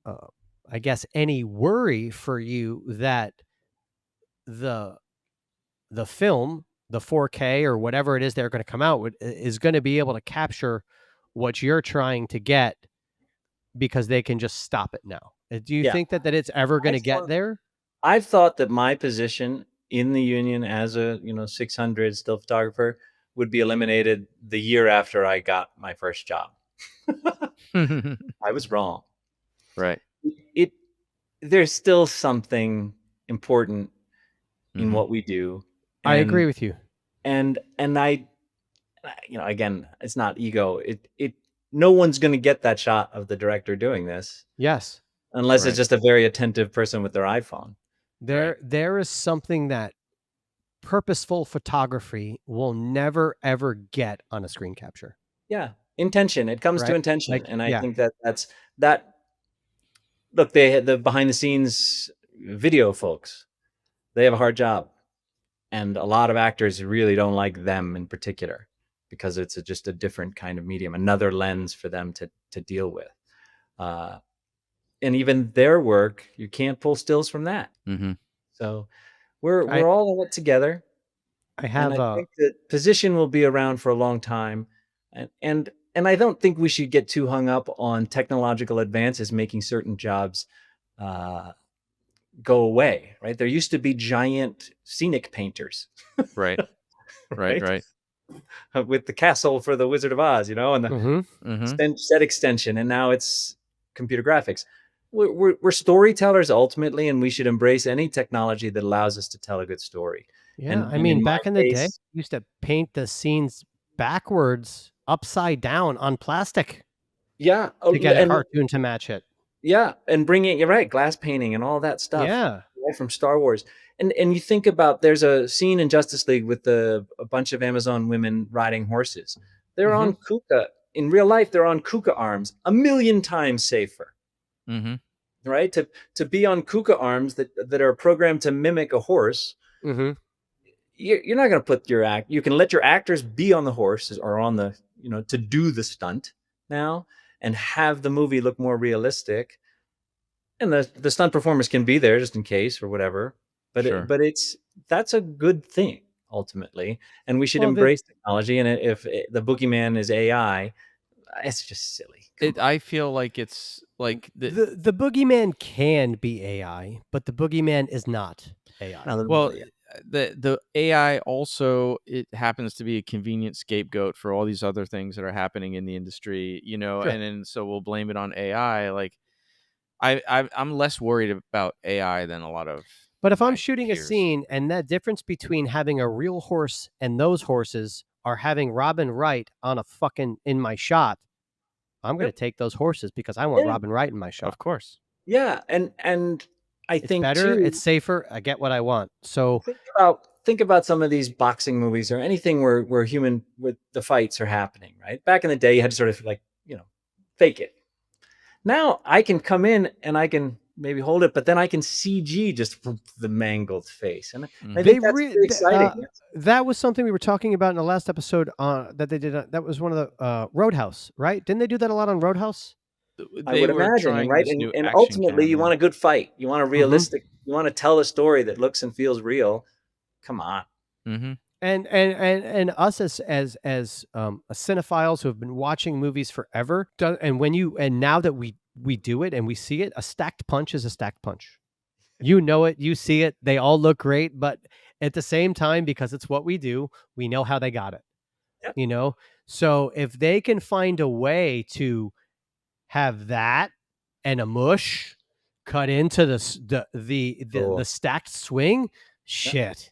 Speaker 1: I guess, any worry for you that the film, the 4K or whatever it is they're going to come out with, is going to be able to capture what you're trying to get because they can just stop it now? Do you think that it's ever going to get there?
Speaker 3: I've thought that my position in the union as a 600 still photographer would be eliminated the year after I got my first job. I was wrong.
Speaker 2: Right.
Speaker 3: There's still something important in what we do.
Speaker 1: I agree with you.
Speaker 3: And I, again, it's not ego. No one's going to get that shot of the director doing this.
Speaker 1: Yes.
Speaker 3: Unless it's just a very attentive person with their iPhone.
Speaker 1: There is something that purposeful photography will never, ever get on a screen capture.
Speaker 3: Yeah. Intention. It comes to intention. And I think that's that. Look, they had the behind the scenes video folks. They have a hard job. And a lot of actors really don't like them in particular because it's just a different kind of medium, another lens for them to deal with. And even their work, you can't pull stills from that. So we're all in it together. I think that position will be around for a long time. And I don't think we should get too hung up on technological advances making certain jobs go away, right? There used to be giant scenic painters.
Speaker 2: Right.
Speaker 3: With the castle for the Wizard of Oz, and the set extension, and now it's computer graphics. We're storytellers ultimately, and we should embrace any technology that allows us to tell a good story.
Speaker 1: Yeah, I mean, back in the day, we used to paint the scenes backwards, upside down on plastic.
Speaker 3: Yeah,
Speaker 1: to get a cartoon to match it.
Speaker 3: Yeah, and you're right, glass painting and all that stuff.
Speaker 1: Yeah,
Speaker 3: right from Star Wars. And you think about, there's a scene in Justice League with a bunch of Amazon women riding horses. They're on Kuka. In real life, they're on Kuka arms 1,000,000 times safer. Right? To be on Kuka arms that are programmed to mimic a horse. You're not going to put you can let your actors be on the horse or on the, to do the stunt now and have the movie look more realistic. And the stunt performers can be there just in case or whatever. But that's a good thing ultimately. And we should embrace technology. And if the boogeyman is AI, it's just silly.
Speaker 2: I feel like it's like
Speaker 1: the boogeyman can be AI, but the boogeyman is not AI.
Speaker 2: Well, the AI also, it happens to be a convenient scapegoat for all these other things that are happening in the industry, you know,
Speaker 1: Sure.
Speaker 2: and then so we'll blame it on AI. Like I'm less worried about AI than a lot of.
Speaker 1: But if I'm
Speaker 2: my
Speaker 1: shooting a
Speaker 2: peers.
Speaker 1: scene and that difference between having a real horse and those horses are having Robin Wright on a fucking in my shot, I'm going to take those horses because I want Robin Wright in my shot.
Speaker 2: Of course.
Speaker 3: Yeah, and I
Speaker 1: It's
Speaker 3: think
Speaker 1: better,
Speaker 3: too,
Speaker 1: it's safer, I get what I want. So
Speaker 3: think about some of these boxing movies or anything where the fights are happening, right? Back in the day, you had to sort of like, fake it. Now I can come in and I can maybe hold it, but then I can CG just the mangled face, and I think that's pretty exciting.
Speaker 1: That was something we were talking about in the last episode that they did. That was one of the Roadhouse, right? Didn't they do that a lot on Roadhouse?
Speaker 3: I would imagine, right? And ultimately, you want a good fight. You want a realistic. You want to tell a story that looks and feels real. Come on.
Speaker 2: Mm-hmm.
Speaker 1: And us as cinephiles who have been watching movies forever, and now that we do it and we see it, a stacked punch is a stacked punch. You know it, you see it, they all look great, but at the same time, because it's what we do, we know how they got it.
Speaker 3: Yep.
Speaker 1: You know, so if they can find a way to have that and a mush cut into the stacked swing, shit.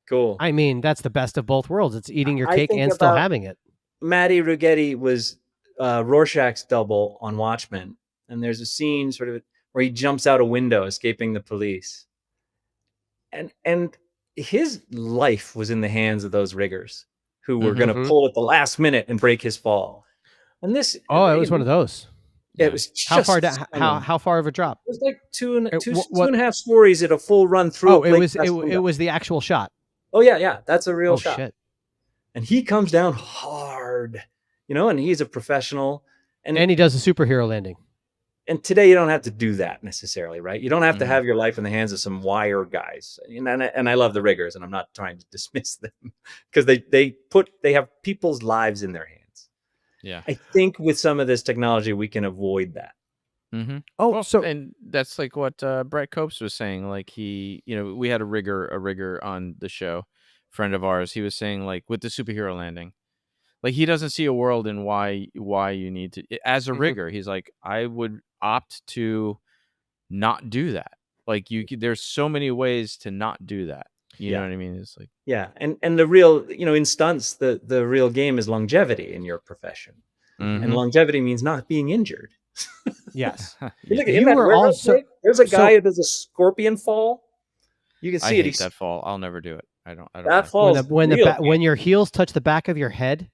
Speaker 3: Cool.
Speaker 1: I mean, that's the best of both worlds. It's eating your cake and still having it.
Speaker 3: Matty Ruggetti was Rorschach's double on Watchmen, and there's a scene sort of where he jumps out a window, escaping the police, and his life was in the hands of those riggers who were going to pull at the last minute and break his fall. And this,
Speaker 1: it was one of those.
Speaker 3: It was just
Speaker 1: how far down? How far of a drop?
Speaker 3: It was like two and a half stories at a full run through.
Speaker 1: Oh, it was the actual shot.
Speaker 3: Oh yeah, that's a real shot.
Speaker 1: Shit.
Speaker 3: And he comes down hard, and he's a professional, and
Speaker 1: he does a superhero landing.
Speaker 3: And today you don't have to do that necessarily, right? You don't have to have your life in the hands of some wire guys. And I love the riggers, and I'm not trying to dismiss them because they have people's lives in their hands.
Speaker 2: Yeah.
Speaker 3: I think with some of this technology, we can avoid that.
Speaker 2: Mm-hmm.
Speaker 1: Oh,
Speaker 2: and that's like what Brett Copes was saying. Like we had a rigger on the show, friend of ours. He was saying, like, with the superhero landing, like, he doesn't see a world in why you need to, as a rigger. He's like, I would opt to not do that. Like, there's so many ways to not do that. You know what I mean? It's like,
Speaker 3: and the real, in stunts, the real game is longevity in your profession, and longevity means not being injured.
Speaker 1: Yes.
Speaker 3: There's a guy who does a scorpion fall. You can see
Speaker 2: I hate that fall. I'll never do it. I don't.
Speaker 3: That fall
Speaker 1: when your heels touch the back of your head.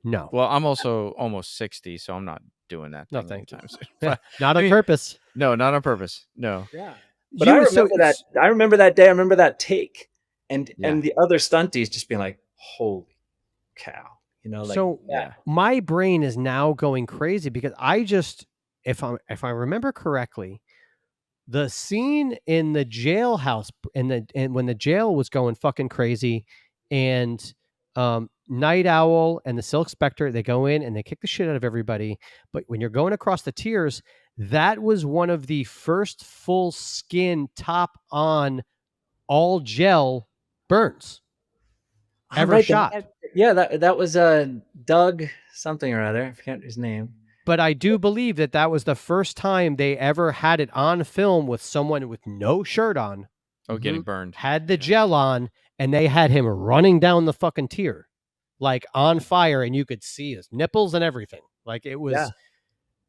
Speaker 1: No.
Speaker 2: Well, I'm also almost 60, so I'm not doing that.
Speaker 1: No, thank you.
Speaker 2: Not
Speaker 1: on purpose.
Speaker 2: No, not on purpose. No.
Speaker 3: Yeah. But I remember that. I remember that day. I remember that take, and the other stunties just being like, "Holy cow!"
Speaker 1: My brain is now going crazy because if I remember correctly, the scene in the jailhouse and when the jail was going fucking crazy, and Night Owl and the Silk Spectre, they go in and they kick the shit out of everybody. But when you're going across the tiers, that was one of the first full skin top on all gel burns ever shot.
Speaker 3: That was Doug something or other. I forget his name.
Speaker 1: But I do believe that was the first time they ever had it on film with someone with no shirt on.
Speaker 2: Oh, getting burned.
Speaker 1: Had the gel on, and they had him running down the fucking tier, like on fire, and you could see his nipples and everything. Like it was. Yeah.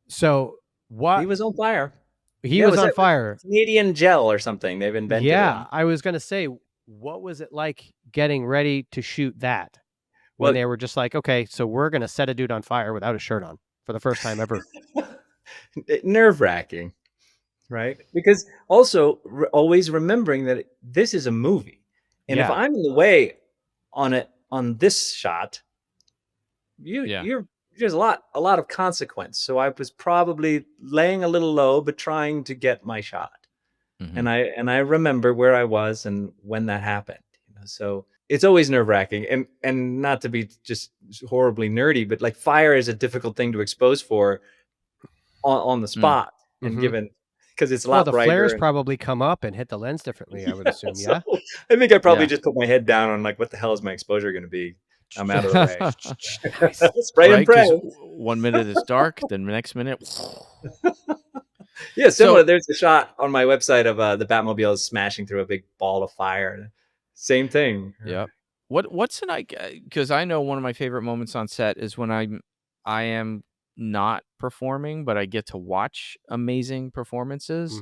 Speaker 1: So what?
Speaker 3: He was on fire.
Speaker 1: He was on fire.
Speaker 3: Canadian gel or something they've invented.
Speaker 1: Yeah, I was gonna say, what was it like getting ready to shoot that when they were just like, okay, so we're gonna set a dude on fire without a shirt on for the first time ever?
Speaker 3: Nerve-wracking, right? Because also always remembering that this is a movie, and if I'm in the way on this shot, there's a lot of consequence. So I was probably laying a little low, but trying to get my shot. And I remember where I was and when that happened. So it's always nerve-wracking, and not to be just horribly nerdy, but like fire is a difficult thing to expose for on the spot, and given because it's a lot
Speaker 1: the
Speaker 3: brighter.
Speaker 1: flares probably come up and hit the lens differently, I would assume.
Speaker 3: So
Speaker 1: Yeah.
Speaker 3: I think I probably just put my head down on like, what the hell is my exposure going to be? I'm out of the way. Spray and pray.
Speaker 2: 1 minute it's dark, then the next minute.
Speaker 3: Yeah, similar. There's a shot on my website of the Batmobile smashing through a big ball of fire. Same thing.
Speaker 2: Yeah. What's an because I know one of my favorite moments on set is when I am not performing, but I get to watch amazing performances.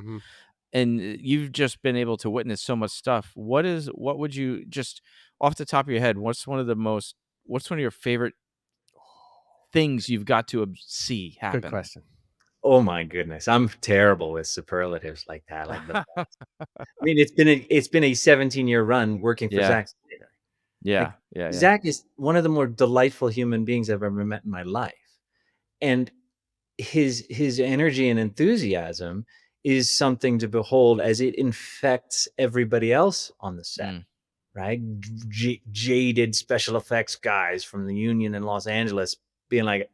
Speaker 2: And you've just been able to witness so much stuff. What would you, just off the top of your head, what's one of your favorite things you've got to see happen?
Speaker 1: Good question.
Speaker 3: Oh my goodness, I'm terrible with superlatives like that. I mean, it's been a 17-year run working for Zack Snyder.
Speaker 2: Yeah.
Speaker 3: Zack is one of the more delightful human beings I've ever met in my life, and his energy and enthusiasm is something to behold as it infects everybody else on the set. Right? Jaded special effects guys from the Union in Los Angeles being like,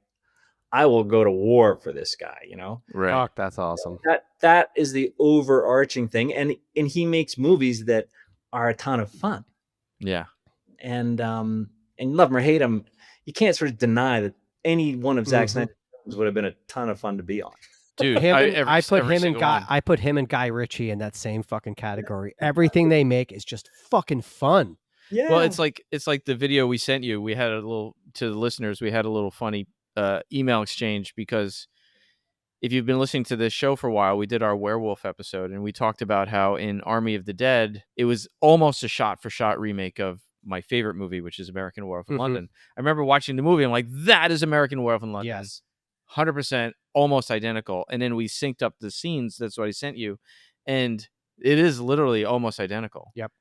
Speaker 3: I will go to war for this guy,
Speaker 2: Right.
Speaker 1: Fuck, that's awesome.
Speaker 3: That is the overarching thing. And he makes movies that are a ton of fun.
Speaker 2: Yeah.
Speaker 3: And love him or hate him, you can't sort of deny that any one of Zack Snyder's films would have been a ton of fun to be on.
Speaker 2: Dude,
Speaker 1: I put him and Guy Ritchie in that same fucking category. Everything they make is just fucking fun.
Speaker 3: Yeah.
Speaker 2: Well, it's like the video we sent you. We had a little, to the listeners, we had a little funny email exchange, because if you've been listening to this show for a while, we did our werewolf episode, and we talked about how in Army of the Dead, it was almost a shot-for-shot remake of my favorite movie, which is American Werewolf in London. I remember watching the movie, I'm like, that is American Werewolf in London.
Speaker 1: Yes.
Speaker 2: 100% almost identical. And then we synced up the scenes. That's what I sent you. And it is literally almost identical.
Speaker 1: Yep.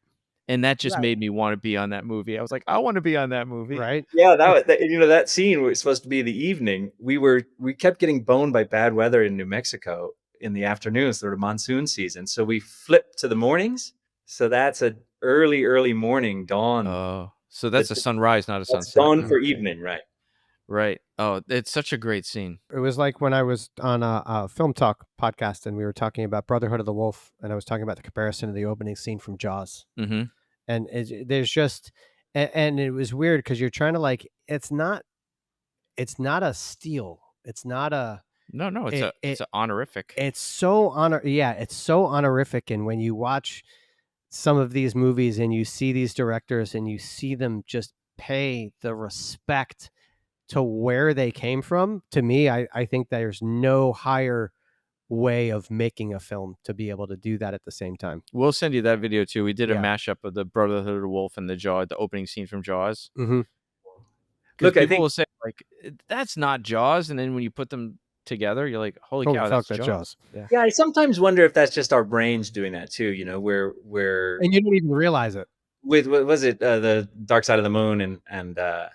Speaker 2: And that just made me want to be on that movie. I was like, I want to be on that movie.
Speaker 1: Right.
Speaker 3: Yeah, that scene was supposed to be the evening. We kept getting boned by bad weather in New Mexico in the afternoons, sort of monsoon season. So we flipped to the mornings. So that's a early morning dawn.
Speaker 2: Oh, so that's a sunrise, not a sunset.
Speaker 3: Dawn for evening, right?
Speaker 2: Right. Oh, it's such a great scene.
Speaker 1: It was like when I was on a Film Talk podcast, and we were talking about Brotherhood of the Wolf, and I was talking about the comparison of the opening scene from Jaws. And there's just, and it was weird because you're trying to like, it's not a steal. It's not a,
Speaker 2: no, it's an honorific.
Speaker 1: It's so it's so honorific. And when you watch some of these movies and you see these directors and you see them just pay the respect to where they came from, to me, I think there's no higher way of making a film to be able to do that at the same time.
Speaker 2: We'll send you that video too. We did a mashup of the Brotherhood of the Wolf and the opening scene from Jaws. Look, people will say like, that's not Jaws, and then when you put them together, you're like, holy cow, that's Jaws.
Speaker 3: Yeah, I sometimes wonder if that's just our brains doing that too. Where
Speaker 1: and you don't even realize it.
Speaker 3: With what was it, the Dark Side of the Moon and the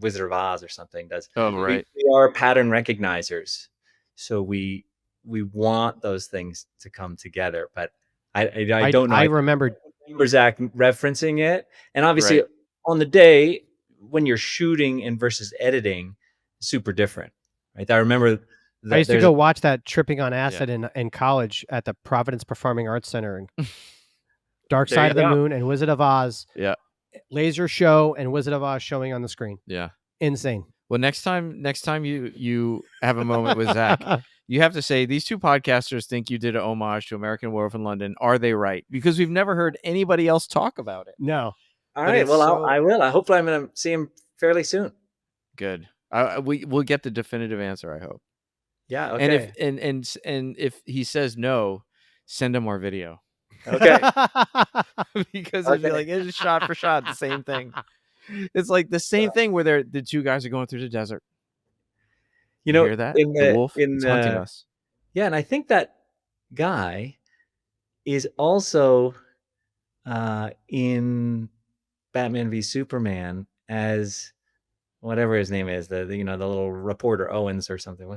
Speaker 3: Wizard of Oz or something does.
Speaker 2: Oh, right.
Speaker 3: We are pattern recognizers, so we want those things to come together. But I don't know.
Speaker 1: I remember
Speaker 3: Zach referencing it, and obviously on the day when you're shooting and versus editing, super different, right? I remember
Speaker 1: I used to go watch that Tripping on Acid in college at the Providence Performing Arts Center, and Dark Side of the Moon and Wizard of Oz.
Speaker 2: Yeah.
Speaker 1: Laser show and Wizard of Oz showing on the screen.
Speaker 2: Yeah.
Speaker 1: Insane.
Speaker 2: Well, next time you have a moment with Zach, you have to say, these two podcasters think you did an homage to American Werewolf in London. Are they right? Because we've never heard anybody else talk about it.
Speaker 1: No.
Speaker 3: All right. Well, I will. Hopefully I'm going to see him fairly soon.
Speaker 2: Good. We'll get the definitive answer, I hope.
Speaker 3: Yeah. Okay.
Speaker 2: And if he says no, send him our video.
Speaker 3: Okay.
Speaker 2: Because it'd be like, it's shot for shot the same thing. It's like the same thing where the two guys are going through the desert. You hear that? The wolf is hunting us.
Speaker 3: Yeah, and I think that guy is also in Batman v Superman as whatever his name is, the little reporter Owens or something.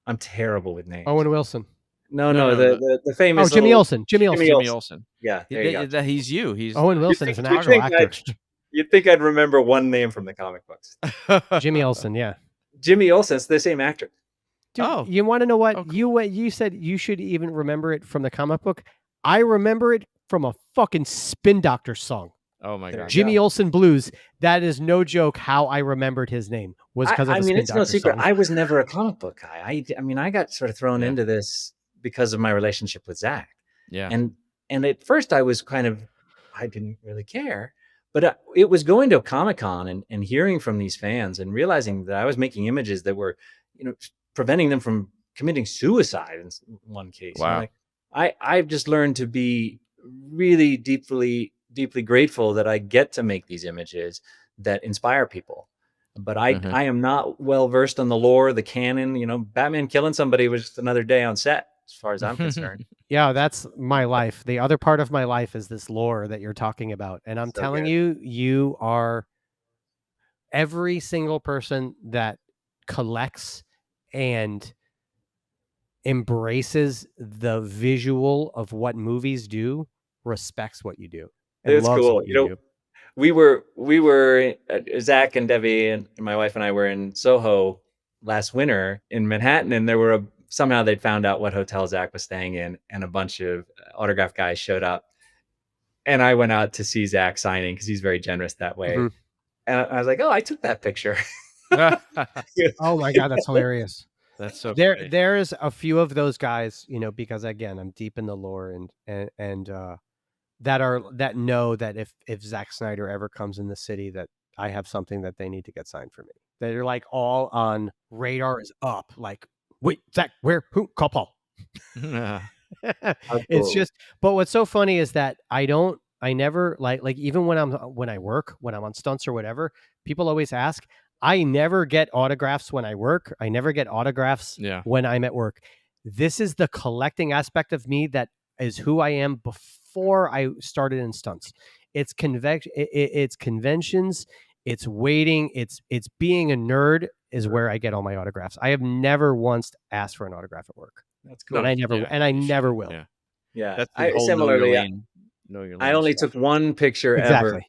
Speaker 3: I'm terrible with names.
Speaker 1: Owen Wilson.
Speaker 3: No, the famous.
Speaker 1: Oh, Jimmy Olsen. Jimmy Olsen.
Speaker 2: Jimmy Olsen.
Speaker 3: Yeah, there you go.
Speaker 2: He's you. He's
Speaker 1: Owen Wilson is an actual actor.
Speaker 3: You'd think I'd remember one name from the comic books.
Speaker 1: Jimmy Olsen, yeah.
Speaker 3: Jimmy Olsen, it's the same actor.
Speaker 1: Dude, you want to know what?
Speaker 2: Oh, cool.
Speaker 1: You said you should even remember it from the comic book. I remember it from a fucking Spin Doctor song.
Speaker 2: Oh my god.
Speaker 1: Jimmy Olsen Blues. That is no joke. How I remembered his name was because of the Spin
Speaker 3: it's
Speaker 1: Doctor
Speaker 3: no secret.
Speaker 1: song.
Speaker 3: I was never a comic book guy. I got sort of thrown into this because of my relationship with Zack.
Speaker 2: Yeah.
Speaker 3: And at first I was I didn't really care, but it was going to Comic-Con and hearing from these fans and realizing that I was making images that were, preventing them from committing suicide in one case.
Speaker 2: Wow.
Speaker 3: I've just learned to be really deeply grateful that I get to make these images that inspire people. But I am not well versed on the lore, the canon. Batman killing somebody was just another day on set, as far as I'm concerned.
Speaker 1: Yeah, that's my life. The other part of my life is this lore that you're talking about. And I'm telling you, you are every single person that collects and embraces the visual of what movies do, respects what you do.
Speaker 3: It's cool. We were Zach and Debbie and my wife and I were in Soho last winter in Manhattan, and there were somehow they'd found out what hotel Zach was staying in, and a bunch of autograph guys showed up, and I went out to see Zach signing because he's very generous that way. And I was like, "Oh, I took that picture."
Speaker 1: Oh my god, that's hilarious.
Speaker 2: That's so
Speaker 1: there. There's a few of those guys, because again, I'm deep in the lore and that know that if Zack Snyder ever comes in the city, that I have something that they need to get signed for me. They're like all on radar is up. Like, wait, Zack, where? Who? Call Paul. It's just, but what's so funny is that I never like even when I'm on stunts or whatever, people always ask. I never get autographs when I work. I never get autographs when I'm at work. This is the collecting aspect of me that is who I am before I started in stunts. It's it's conventions, it's waiting, it's being a nerd is where I get all my autographs. I have never once asked for an autograph at work.
Speaker 3: That's cool.
Speaker 1: And I never will.
Speaker 3: Yeah.
Speaker 2: That's the whole
Speaker 3: similarly,
Speaker 2: know your lane
Speaker 3: I only
Speaker 2: stuff.
Speaker 3: took one picture ever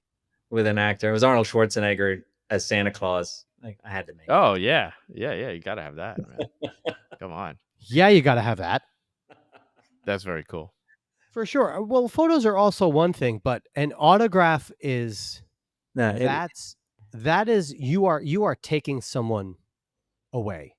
Speaker 3: with an actor. It was Arnold Schwarzenegger as Santa Claus. I had to make it.
Speaker 2: Oh yeah. You gotta have that, man. Come on.
Speaker 1: Yeah, you gotta have that.
Speaker 2: That's very cool.
Speaker 1: For sure. Well, photos are also one thing, but an autograph is that is you are taking someone away.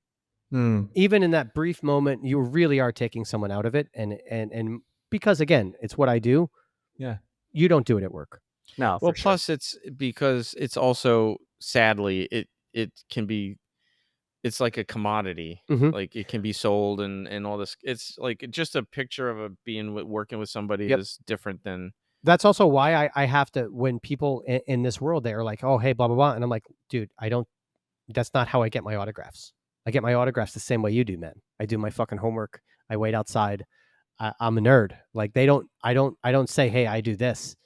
Speaker 1: Even in that brief moment, you really are taking someone out of it, and because again, it's what I do.
Speaker 3: Yeah,
Speaker 1: you don't do it at work.
Speaker 3: No.
Speaker 2: Well, plus it's because it's also sadly it can be. It's like a commodity. Like it can be sold and all this. It's like just a picture of working with somebody is different than.
Speaker 1: That's also why I have to, when people in this world, they're like, oh, hey, blah, blah, blah. And I'm like, dude, that's not how I get my autographs. I get my autographs the same way you do, man. I do my fucking homework. I wait outside. I'm a nerd. Like I don't say, hey, I do this.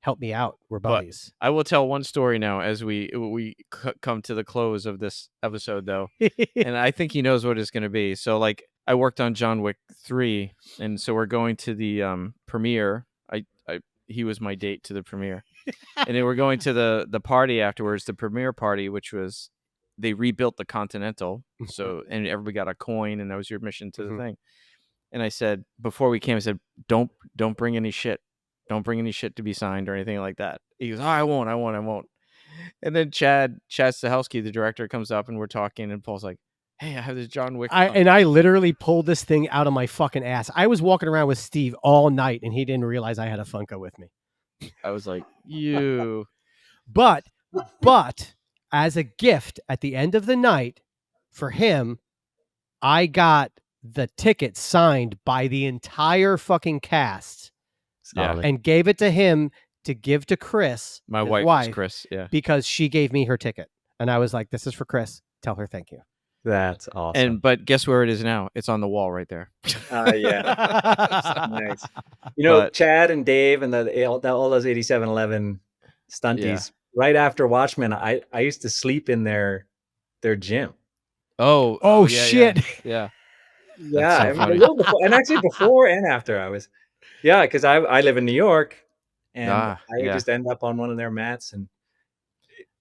Speaker 1: Help me out. We're buddies.
Speaker 2: But I will tell one story now as we come to the close of this episode, though, and I think he knows what it's going to be. So, like, I worked on John Wick 3, and so we're going to the premiere. He was my date to the premiere, and then we're going to the party afterwards, the premiere party, which was they rebuilt the Continental, so and everybody got a coin, and that was your admission to the thing. And I said before we came, I said, don't bring any shit. Don't bring any shit to be signed or anything like that. He goes, oh, I won't. And then Chad Stahelski, the director, comes up and we're talking, and Paul's like, hey, I have this John Wick.
Speaker 1: And I literally pulled this thing out of my fucking ass. I was walking around with Steve all night, and he didn't realize I had a Funko with me.
Speaker 2: I was like, you.
Speaker 1: But as a gift at the end of the night for him, I got the ticket signed by the entire fucking cast. And gave it to him to give to Chris,
Speaker 2: my wife, Chris,
Speaker 1: because she gave me her ticket, and I was like, "This is for Chris. Tell her thank you."
Speaker 3: That's awesome.
Speaker 2: But guess where it is now? It's on the wall right there.
Speaker 3: Nice. Chad and Dave and all those 8711 stunties. Right after Watchmen, I used to sleep in their gym.
Speaker 1: Oh shit!
Speaker 2: Yeah.
Speaker 3: Yeah, and actually before and after I was. Yeah, because I live in New York, and I just end up on one of their mats, and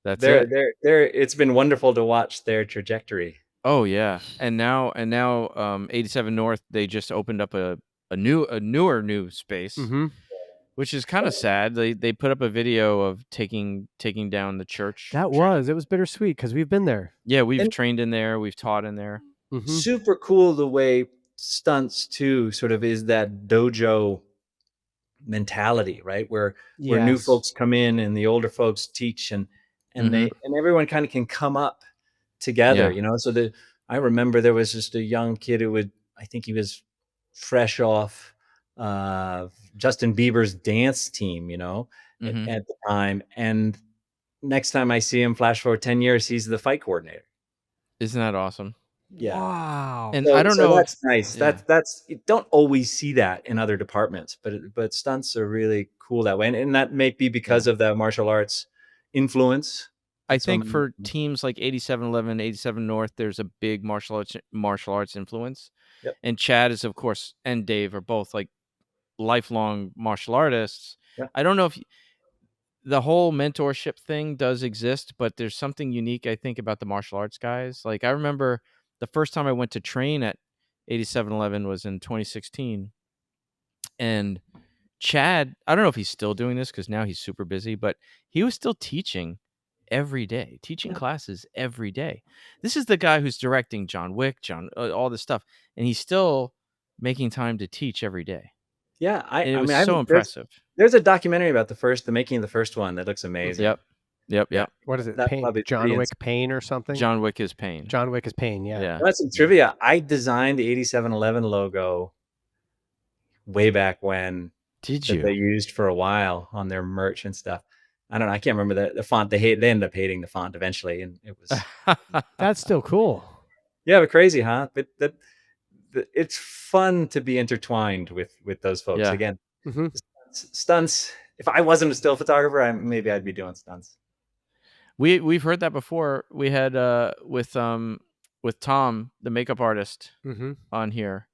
Speaker 2: That's it.
Speaker 3: It's been wonderful to watch their trajectory.
Speaker 2: Oh yeah, and now 87 North, they just opened up a newer space, which is kind of sad. They put up a video of taking down the church.
Speaker 1: It was bittersweet because we've been there.
Speaker 2: Yeah, we've trained in there, we've taught in there.
Speaker 3: Super cool the way stunts too sort of is that dojo mentality, right? Where new folks come in and the older folks teach, and everyone kind of can come up together, So I remember there was just a young kid I think he was fresh off Justin Bieber's dance team, at the time. And next time I see him, flash forward 10 years, he's the fight coordinator.
Speaker 2: Isn't that awesome?
Speaker 3: Yeah.
Speaker 1: Wow.
Speaker 2: And I don't know.
Speaker 3: That's nice. Yeah. That's you don't always see that in other departments, but stunts are really cool that way. And that may be because of the martial arts influence.
Speaker 2: I think for teams like 8711, 87 North, there's a big martial arts influence.
Speaker 3: Yep.
Speaker 2: And Chad is, of course, and Dave are both like lifelong martial artists.
Speaker 3: Yeah.
Speaker 2: I don't know if the whole mentorship thing does exist, but there's something unique, I think, about the martial arts guys. Like, I remember the first time I went to train at 8711 was in 2016. And Chad, I don't know if he's still doing this because now he's super busy, but he was still teaching every day, teaching classes every day. This is the guy who's directing John Wick, all this stuff, and he's still making time to teach every day.
Speaker 3: Yeah,
Speaker 2: it was so impressive.
Speaker 3: There's a documentary about the making of the first one that looks amazing.
Speaker 2: Yep.
Speaker 1: What is it? Pain? John Wick Pain or something?
Speaker 2: John Wick is Pain.
Speaker 1: John Wick is Pain. Yeah.
Speaker 3: That's some trivia. I designed the 8711 logo way back when.
Speaker 2: Did you?
Speaker 3: They used for a while on their merch and stuff. I don't know. I can't remember the font. They ended up hating the font eventually, and it was.
Speaker 1: That's still cool.
Speaker 3: Yeah, but crazy, huh? But it's fun to be intertwined with those folks.
Speaker 2: Yeah.
Speaker 3: Again. Stunts. If I wasn't a still photographer, maybe I'd be doing stunts.
Speaker 2: We've heard that before. We had with Tom, the makeup artist, on here.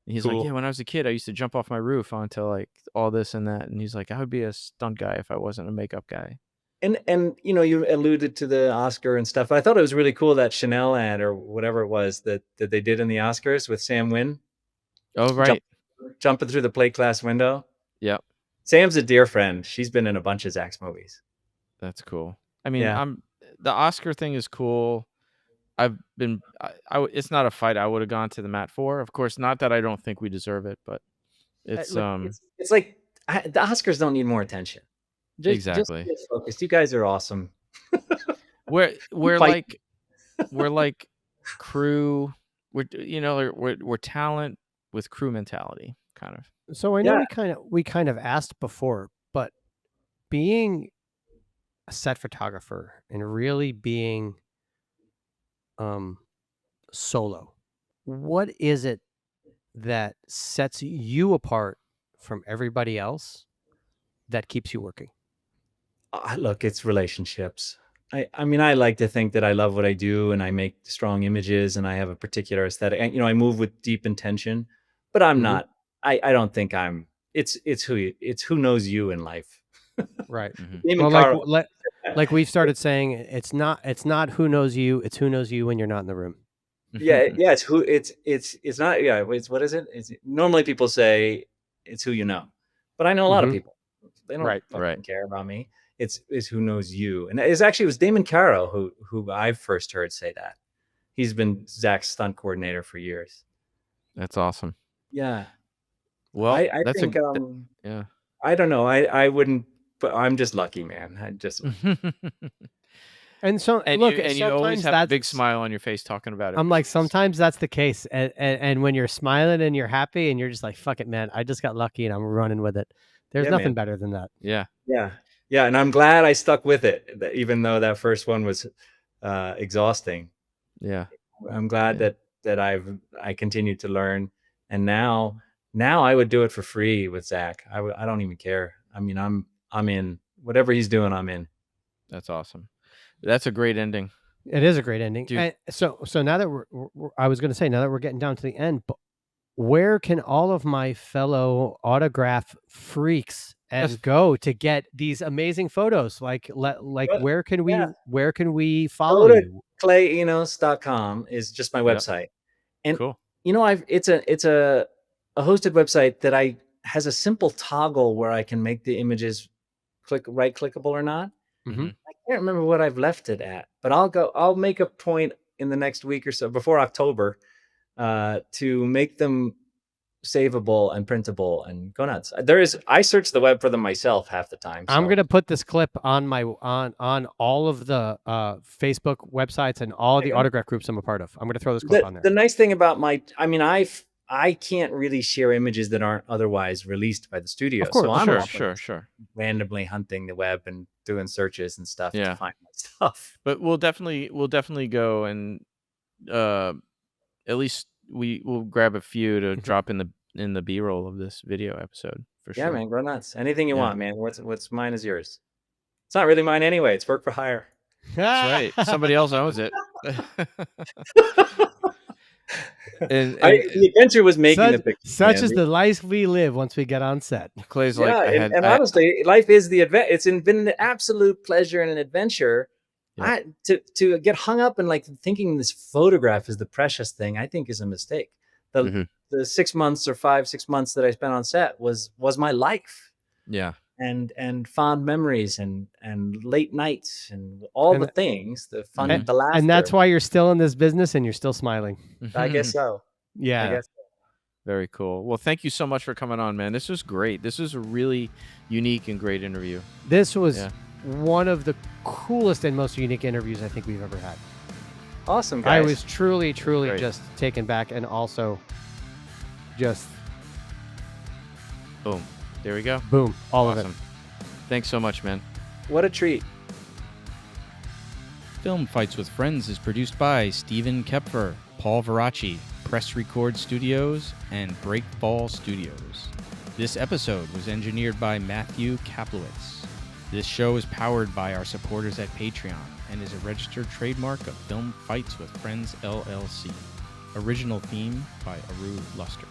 Speaker 2: And he's like, yeah, when I was a kid, I used to jump off my roof onto like all this and that. And he's like, I would be a stunt guy if I wasn't a makeup guy.
Speaker 3: And you alluded to the Oscar and stuff. I thought it was really cool that Chanel ad or whatever it was that they did in the Oscars with Sam Wynn.
Speaker 2: Oh, right.
Speaker 3: Jumping through the plate glass window.
Speaker 2: Yep.
Speaker 3: Sam's a dear friend. She's been in a bunch of Zack's movies.
Speaker 2: That's cool. I mean, the Oscar thing is cool. It's not a fight I would have gone to the mat for. Of course, not that I don't think we deserve it, but it's
Speaker 3: like the Oscars don't need more attention.
Speaker 2: Exactly.
Speaker 3: Just get focused. You guys are awesome.
Speaker 2: we're like crew. We're talent with crew mentality, kind of.
Speaker 1: So I know we kind of asked before, but being a set photographer and really being solo, what is it that sets you apart from everybody else that keeps you working?
Speaker 3: Look, it's relationships. I mean, I like to think that I love what I do and I make strong images and I have a particular aesthetic. I move with deep intention, but I'm not. I don't think I'm. It's who knows you in life.
Speaker 1: Right. Well, like we've started saying, it's not who knows you, it's who knows you when you're not in the room.
Speaker 3: Yeah, it's not. Yeah, what is it? Normally people say it's who you know, but I know a lot of people. They don't fucking care about me. It's who knows you, and it was Damon Caro who I first heard say that. He's been Zack's stunt coordinator for years.
Speaker 2: That's awesome.
Speaker 3: Yeah.
Speaker 2: Well,
Speaker 3: I think I don't know. I wouldn't. But I'm just lucky, man. I just.
Speaker 1: And so
Speaker 2: you always have a big smile on your face talking about it.
Speaker 1: I'm like, sometimes that's the case, and when you're smiling and you're happy and you're just like, fuck it, man, I just got lucky and I'm running with it. There's nothing better than that.
Speaker 2: Yeah.
Speaker 3: And I'm glad I stuck with it, even though that first one was exhausting.
Speaker 2: Yeah.
Speaker 3: I'm glad that I continued to learn, and now I would do it for free with Zack. I don't even care. I mean, I'm in whatever he's doing. I'm in.
Speaker 2: That's awesome. That's a great ending.
Speaker 1: It is a great ending. And so now that I was going to say, now that we're getting down to the end, but where can all of my fellow autograph freaks and go to get these amazing photos. Like where can we follow
Speaker 3: Go to
Speaker 1: you?
Speaker 3: clayenos.com is just my website. And
Speaker 2: Cool.
Speaker 3: it's a hosted website that has a simple toggle where I can make the images right clickable or not.
Speaker 1: Mm-hmm.
Speaker 3: I can't remember what I've left it at, but I'll make a point in the next week or so before October to make them savable and printable and go nuts. I search the web for them myself half the time. So.
Speaker 1: I'm gonna put this clip on my on all of the Facebook websites and all the autograph groups I'm a part of. I'm gonna throw this clip on there.
Speaker 3: The nice thing about I can't really share images that aren't otherwise released by the studio.
Speaker 1: Of course,
Speaker 3: so I'm
Speaker 2: sure.
Speaker 3: randomly hunting the web and doing searches and stuff to find my stuff.
Speaker 2: But we'll definitely go and at least we'll grab a few to drop in the B-roll of this video episode for sure.
Speaker 3: Yeah, man, go nuts. Anything you want, man. What's mine is yours. It's not really mine anyway. It's work for hire.
Speaker 2: That's right. Somebody else owns it. and
Speaker 3: the adventure was making the picture.
Speaker 1: Such is the life we live once we get on set.
Speaker 2: Clay's
Speaker 3: honestly, life is the event. It's been an absolute pleasure and an adventure. Yeah. To get hung up and like thinking this photograph is the precious thing, I think is a mistake. The 6 months or 5-6 months that I spent on set was my life.
Speaker 2: Yeah.
Speaker 3: And fond memories and late nights and all the things, the fun, the laughter.
Speaker 1: And that's why you're still in this business and you're still smiling.
Speaker 3: I guess so.
Speaker 1: Yeah.
Speaker 3: I guess so.
Speaker 2: Very cool. Well, thank you so much for coming on, man. This was great. This was a really unique and great interview.
Speaker 1: This was one of the coolest and most unique interviews I think we've ever had.
Speaker 3: Awesome, guys.
Speaker 1: I was truly just taken back and also just...
Speaker 2: Boom. There we go.
Speaker 1: Boom. All
Speaker 2: awesome.
Speaker 1: of it.
Speaker 2: Thanks so much, man.
Speaker 3: What a treat.
Speaker 4: Film Fights with Friends is produced by Stephen Kepfer, Paul Veracci, Press Record Studios, and Breakfall Studios. This episode was engineered by Matthew Kaplowitz. This show is powered by our supporters at Patreon and is a registered trademark of Film Fights with Friends, LLC. Original theme by Aru Luster.